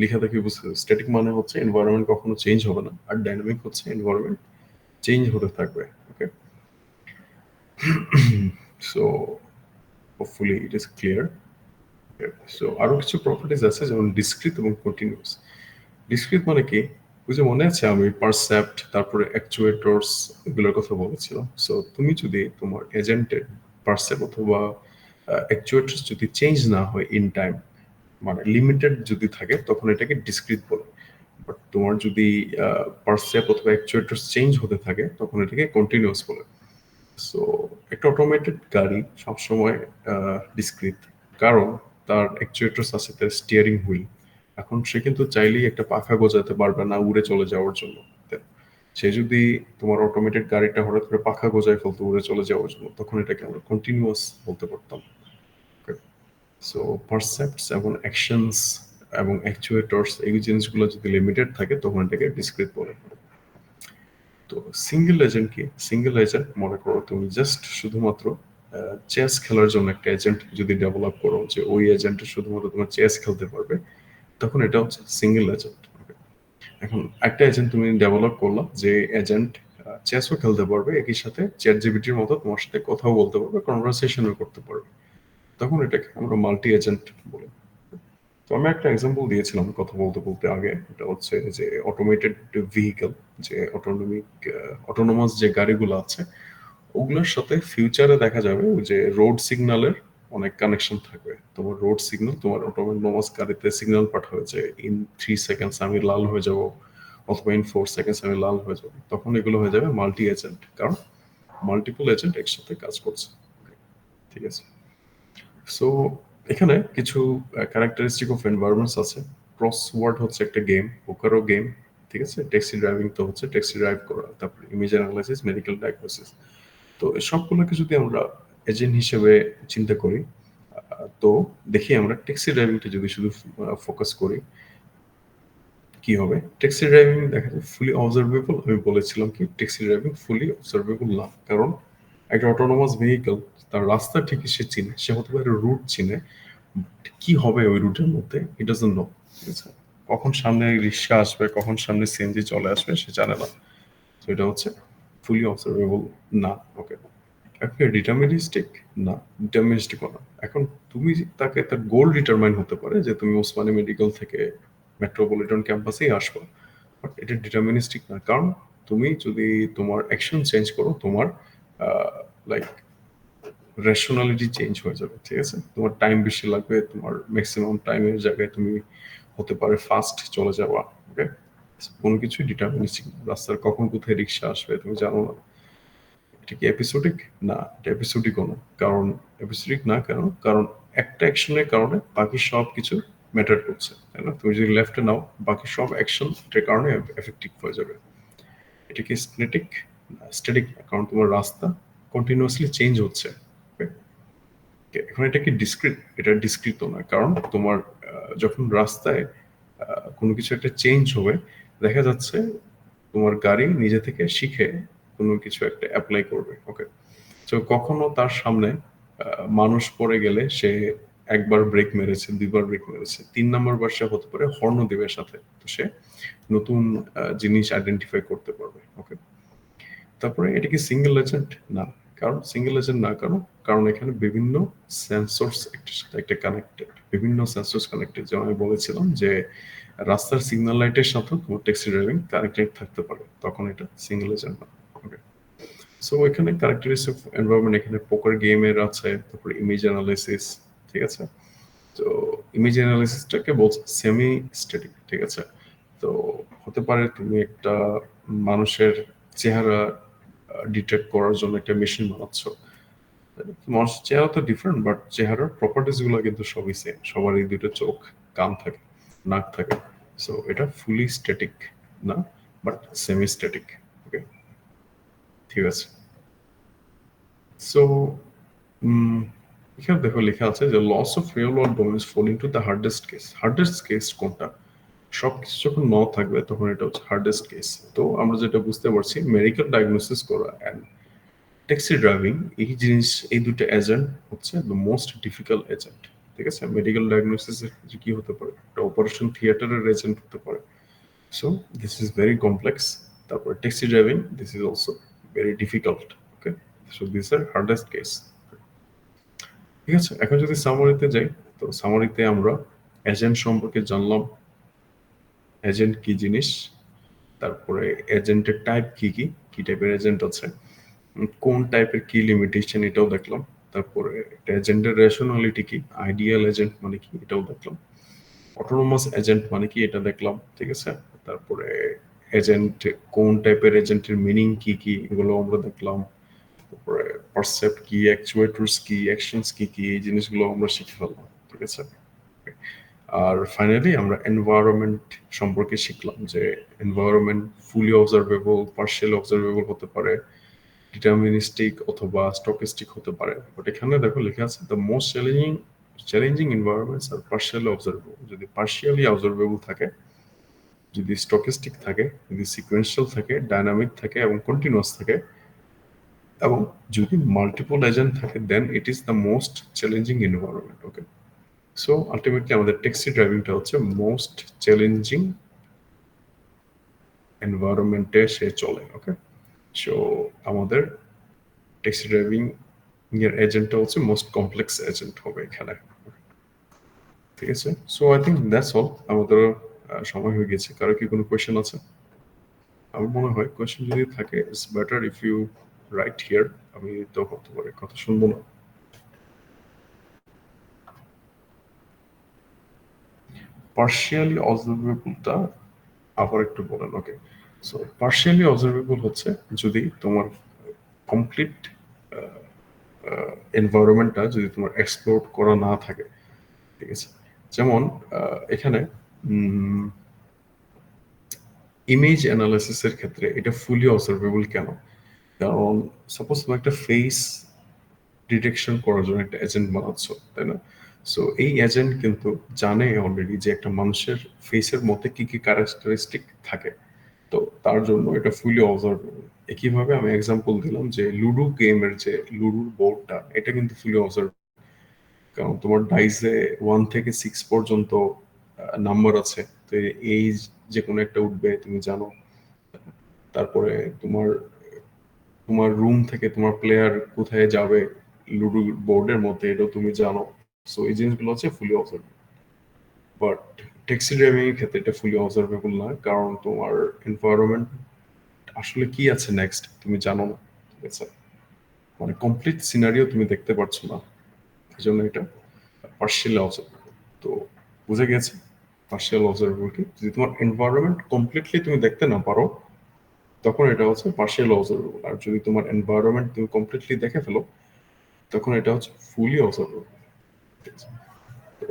লেখা দেখে বুঝতে, স্ট্যাটিক মানে হচ্ছে এনভায়রনমেন্ট কখনো চেঞ্জ হবে না, আর ডাইনামিক হচ্ছে এনভায়রনমেন্ট চেঞ্জ হতে থাকবে। Okay so hopefully it is clear. So আরো কিছু প্রপার্টিজ আছে যেমন ডিসক্রিট এবং কন্টিনিউয়াস। ডিসক্রিট মানে কি? ওই যে মনে আছে আমি পারসেপ্ট তারপরে অ্যাকচুয়েটরস এগুলোর কথা বলেছিলাম। সো তুমি যদি তোমার এজেন্টের পারসেপ্ট অথবা অ্যাকচুয়েটরস যদি চেঞ্জ না হয় ইন টাইম, মানে লিমিটেড যদি থাকে, তখন এটাকে ডিসক্রিট বলে। বাট তোমার যদি পারসেপ্ট অথবা অ্যাকচুয়েটরস চেঞ্জ হতে থাকে তখন এটাকে কন্টিনিউয়াস বলে। সো একটা অটোমেটেড গাড়ি সবসময় ডিসক্রিট, কারণ তার অ্যাকচুয়েটরস আছে, তার স্টিয়ারিং হুইল। এখন সে কিন্তু চাইলেই একটা পাখা গোজাতে পারবে না উড়ে চলে যাওয়ার জন্য। সে যদি তোমার অটোমেটেড গাড়িটা হঠাৎ করে পাখা গোজায় ফেলতো উড়ে চলে যাওয়ার জন্য, তখন এটাকে আমরা কন্টিনিউয়াস বলতে পারতাম। সো পারসেপ্টস এবং অ্যাকশনস এবং অ্যাকচুয়েটরস এই জিনিসগুলো যদি লিমিটেড থাকে তখন এটাকে ডিসক্রিট বলে। তো সিঙ্গেল এজেন্ট কি? সিঙ্গেল এজেন্ট মনে করো তুমি জাস্ট শুধুমাত্র চেস খেলার জন্য একটা এজেন্ট যদি ডেভেলপ করো, যে ওই এজেন্টে শুধুমাত্র তোমার চেস খেলতে পারবে, তখন এটা হচ্ছে সিঙ্গেল এজেন্ট। এখন একটা এজেন্ট তুমি ডেভেলপ করলাম যে এজেন্ট চেসও খেলতে পারবে, একই সাথে চ্যাট জিপিটির মতো তোমার সাথে কথাও বলতে পারবে, কনভারসেশনও করতে পারবে, তখন এটাকে আমরা মাল্টি এজেন্ট বলি। তো আমি একটা এক্সাম্পল দিয়েছিলাম কথা বলতে বলতে আগে, এটা হচ্ছে যে অটোমেটেড ভেহিকল, যে অটোনোমাস যে গাড়িগুলো আছে ওগুলোর সাথে ফিউচারে দেখা যাবে যে রোড সিগন্যালের অনেক কানেকশন থাকবে। তোমার রোড সিগন্যাল তোমার অটোনোমাস গাড়িতে সিগন্যাল পাঠাবে যে ইন 3 সেকেন্ডস আমি লাল হয়ে যাব, অথবা ইন 4 সেকেন্ডস আমি লাল হয়ে যাব, তখন এগুলো হয়ে যাবে মাল্টি এজেন্ট, কারণ মাল্টিপল এজেন্ট একসাথে কাজ করছে। ঠিক আছে, সো এখানে কিছু ক্যারেক্টারিস্টিক অফ এনভায়রনমেন্টস আছে। ক্রসওয়ার্ড হচ্ছে একটা গেম, পোকারও গেম। ঠিক আছে, ট্যাক্সি ড্রাইভিং তো হচ্ছে ট্যাক্সি ড্রাইভ করা, তারপর ইমেজ অ্যানালাইসিস, মেডিকেল ডায়াগনোসিস। তো সবগুলোকে যদি আমরা এজেন্ট হিসেবে চিন্তা করি, তো দেখি আমরা ট্যাক্সি ড্রাইভিংটা যদি শুধু ফোকাস করি কি হবে। ট্যাক্সি ড্রাইভিং দেখা যায় ফুলি অবজারভেবল। আমি বলেছিলাম কি ট্যাক্সি ড্রাইভিং ফুলি অবজারভেবল না, কারণ একটা অটোনোমাস ভেহিকল তার রাস্তা ঠিকই সে চিনে, সে হতে পারে রুট চিনে, কি হবে ওই রুটের মধ্যে ইট ডাজন্ট নো। ঠিক আছে, কখন সামনে রিক্সা আসবে, কখন সামনে সিএনজি চলে আসবে সে জানে না। তো এটা হচ্ছে ফুলি অবজারভেবল না। ওকে, একটা ডিটারমিনিস্টিক না, ডিটারমিনিস্টিক না। এখন তুমি তাকে তার গোল ডিটারমাইন হতে পারে যে তুমি ওসমানী মেডিকেল থেকে মেট্রোপলিটন ক্যাম্পাসেই আসবে, বাট এটা ডিটারমিনিস্টিক না, কারণ তুমি যদি তোমার অ্যাকশন চেঞ্জ করো তোমার লাইক রেশনালিটি চেঞ্জ হয়ে যাবে। ঠিক আছে, তোমার টাইম বেশি লাগবে, তোমার ম্যাক্সিমাম টাইমের জায়গায় তুমি হতে পারে ফাস্ট চলে যাওয়া। ওকে, কোনো কিছুই ডিটারমিনিস্টিক না। রাস্তার কখন কোথায় রিক্সা আসবে তুমি জানো না। এটা কি এপিসোডিক? না, এটা এপিসোডিক না। কারণ এপিসোডিক না কেন? কারণ একটা অ্যাকশনের কারণে বাকি সব কিছু ম্যাটার করছে, তাই না? তুমি যদি লেফটে নাও বাকি সব অ্যাকশন এটার কারণে এফেক্টিভ হয়ে যাবে। এটা কি স্ট্যাটিক? স্ট্যাটিক, কারণ তোমার রাস্তা কন্টিনিউয়াসলি চেঞ্জ হচ্ছে। এখন এটা কি ডিসক্রিট? এটা ডিসক্রিট না, কারণ তোমার যখন রাস্তায় কোনো কিছু একটা চেঞ্জ হবে, দেখা যাচ্ছে তোমার গাড়ি নিজে থেকে শিখে কোনো কিছু একটা অ্যাপ্লাই করবে। ওকে, তো কখনো তার সামনে মানুষ পড়ে গেলে সে একবার ব্রেক মেরেছে, দুইবার ব্রেক মেরেছে, 3 নম্বর বার সে হতে পারে হর্ন দিবে সাথে, তো সে নতুন জিনিস আইডেন্টিফাই করতে পারবে। ওকে, তারপরে এটা কি সিঙ্গেল এজেন্ট? না, কারণ সিঙ্গেল এজেন্ট না, কারণ কারণ এখানে বিভিন্ন সেন্সরস একটার সাথে একটা কানেক্টেড, বিভিন্ন সেন্সরস কানেক্টেড। যেমন আমি বলেছিলাম যে রাস্তার সিগন্যাল লাইটের সাথে তোমার ট্যাক্সি ড্রাইভিং কানেক্টেড থাকতে পারে, তখন এটা সিঙ্গেল এজেন্ট না। ওকে, সো এখানে ক্যারেক্টারিস্টিক অফ এনভায়রনমেন্ট, এখানে পোকার গেমের আছে, তারপরে ইমেজ অ্যানালাইসিস। ঠিক আছে, তো ইমেজ অ্যানালাইসিসটাকে বলছে সেমি স্ট্যাটিক। ঠিক আছে, তো হতে পারে তুমি একটা মানুষের চেহারা ডিটেক্ট করার জন্য একটা মেশিন বানাচ্ছ। মানুষের চেহারা তো ডিফারেন্ট, বাট চেহারার প্রপার্টিস গুলো কিন্তু সবই সেম। সবারই দুটো চোখ, কান থাকে, নাক থাকে। সো এটা ফুলি স্ট্যাটিক না, বাট সেমি স্ট্যাটিক। ওকে, ঠিক আছে। সো এখানে দেখো লেখা আছে যে lots of real world domains fall into the hardest case. Hardest case কোনটা? সবকিছু যখন ন থাকবে তখন এটা হচ্ছে হার্ডেস্ট কেস। তো আমরা যেটা বুঝতে পারছি, মেডিকেল ডায়াগনোসিস করা অ্যান্ড ট্যাক্সি ড্রাইভিং, এই জিনিস, এই দুটো এজেন্ট হচ্ছে দ্য মোস্ট ডিফিকাল্ট এজেন্ট। ঠিক আছে, মেডিকেল ডায়াগনোসিসের ক্ষেত্রে কি হতে পারে, একটা অপারেশন থিয়েটারের এজেন্ট হতে পারে। So this is very complex. তারপর taxi driving, this is also very difficult. Okay, so this are hardest case. ঠিক আছে, এখন যদি সামারিতে যাই, তো সামারিতে আমরা এজেন্ট সম্পর্কে জানলাম, এজেন্ট কি জিনিস, তারপরে এজেন্টের টাইপ কি কি, কি টাইপের এজেন্ট আছে, কোন টাইপের কি লিমিটেশন এটাও দেখলাম, তারপরে একটা এজেন্টের রেশনালিটি কি, আইডিয়াল এজেন্ট মানে কি এটাও দেখলাম, অটোনোমাস এজেন্ট মানে কি এটা দেখলাম। ঠিক আছে, তারপরে এজেন্ট, কোন টাইপের এজেন্টের মিনিং কি কি এগুলো আমরা দেখলাম, তারপরে পারসেপ্ট কি, অ্যাকচুয়েটরস কি, অ্যাকশনস কি কি, এই জিনিসগুলো আমরা শিখে ফেললাম। ঠিক আছে, আর ফাইনালি আমরা এনভায়রনমেন্ট সম্পর্কে শিখলাম যে এনভায়রনমেন্ট ফুলি অবজারভেবল, পার্শিয়ালি অবজারভেবল হতে পারে, ডিটারমিনিস্টিক অথবা স্টকিস্টিক হতে পারে। বাট এখানে দেখো লেখা আছে the most challenging environments are partially observable. যদি পার্শিয়ালি অবজারভেবল থাকে, যদি স্টকিস্টিক থাকে, যদি সিকোয়েন্সিয়াল থাকে, ডাইনামিক থাকে এবং কন্টিনিউয়াস থাকে, এবং যদি মাল্টিপল এজেন্ট থাকে, then it is the most challenging environment. Okay, so ultimately আমাদের ট্যাক্সি ড্রাইভিংটা হচ্ছে মোস্ট চ্যালেঞ্জিং এনভায়রনমেন্টে সে চলে। ওকে, সো আমাদের ট্যাক্সি ড্রাইভিং এর এজেন্টটা হচ্ছে মোস্ট কমপ্লেক্স এজেন্ট হবে এখানে। ঠিক আছে, so I think that's all. আমাদের সময় হয়ে গেছে। কারো কি কোনো কোয়েশ্চেন আছে? আমার মনে হয় কোয়েশ্চেন যদি থাকে, it's better if you write here. আমি তো হতে পারে কথা শুনবো না। পার্শিয়ালি অবজারভেবলটা আবার একটু বলেন। ওকে, সো পার্শিয়ালি অবজারভেবল হচ্ছে যদি তোমার কমপ্লিট এনভায়রনমেন্টটা যদি তোমার এক্সপ্লোর করা না থাকে। ঠিক আছে, যেমন এখানে ইমেজ অ্যানালাইসিসের ক্ষেত্রে এটা ফুলি অবজারভেবল কেন? কারণ সাপোজ তুমি একটা ফেস ডিটেকশন করার জন্য একটা এজেন্ট বানাচ্ছ, তাই না? সো এই এজেন্ট কিন্তু জানে অলরেডি যে একটা মানুষের ফেসের মধ্যে কি কি ক্যারেক্টারিস্টিক থাকে, তো তার জন্য এটা ফুলি অবজারভেবল। একইভাবে আমি এক্সাম্পল দিলাম যে লুডো গেমের যে লুডোর বোর্ডটা, এটা কিন্তু ফুলি অবজারভেবল। কারণ তোমার ডাইসে 1 থেকে 6 পর্যন্ত নাম্বার আছে, তো এই যে কোনো একটা উঠবে তুমি জানো। তারপরে তোমার তোমার রুম থেকে তোমার প্লেয়ার কোথায় যাবে লুডো বোর্ডের মধ্যে, এটাও তুমি জানো। সো এই জিনিসগুলো হচ্ছে ফুলি অবজারভেবল। বাট ট্যাক্সি ড্রাইভিং এর ক্ষেত্রে এটা ফুলি অবজারভেবল না, কারণ তোমার এনভায়রনমেন্ট আসলে কি আছে নেক্সট তুমি জানো না। ঠিক আছে, মানে কমপ্লিট সিনারিও তুমি দেখতে পাচ্ছ না, এই জন্য এটা পার্শিয়াল অবজারভেবল। তো বুঝে গেছে পার্শিয়াল অবজারভেবল কি? যদি তোমার এনভায়রনমেন্ট কমপ্লিটলি তুমি দেখতে না পারো, তখন এটা হচ্ছে পার্শিয়াল অবজারভেবল। আর যদি তোমার এনভায়রনমেন্ট তুমি কমপ্লিটলি দেখে ফেলো, তখন এটা হচ্ছে ফুলি অবজারভেবল। তো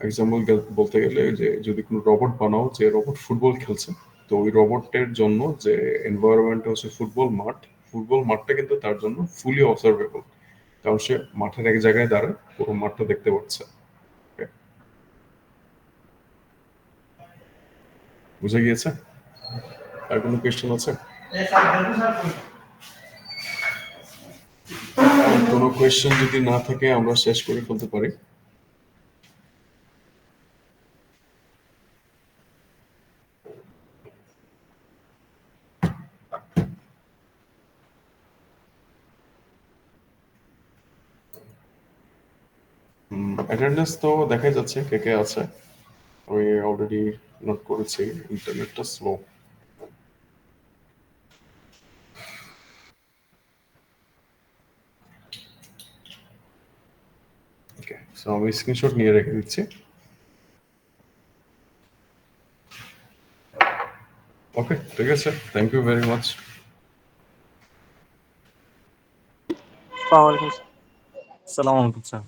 এক্সাম্পল বলতে গেলে যে যদি কোনো রোবট বানাও, যে রোবট ফুটবল খেলছে, তো ওই রোবটের জন্য যে এনভায়রনমেন্ট হচ্ছে ফুটবল মাঠ, ফুটবল মাঠটা কিন্তু তার জন্য ফুলি অবজারভেবল, কারণ সে মাঠের এক জায়গায় দাঁড়ায় পুরো মাঠটা দেখতে পাচ্ছে। Okay? বুঝে গিয়েছে? আর কোনো কোয়েশ্চেন আছে? কোনো কোয়েশ্চেন যদি না থাকে আমরা শেষ করে ফেলতে পারি। অ্যাটেন্ডেন্স তো দেখা যাচ্ছে কে কে আছে। আমি অলরেডি নোট করেছি, ইন্টারনেটটা স্লো। ওকে, সো আমি স্ক্রিনশট নিয়ে রেখে দিচ্ছি। ওকে, ঠিক আছে, থ্যাংক ইউ ভেরি মাচ। আসসালামু আলাইকুম স্যার।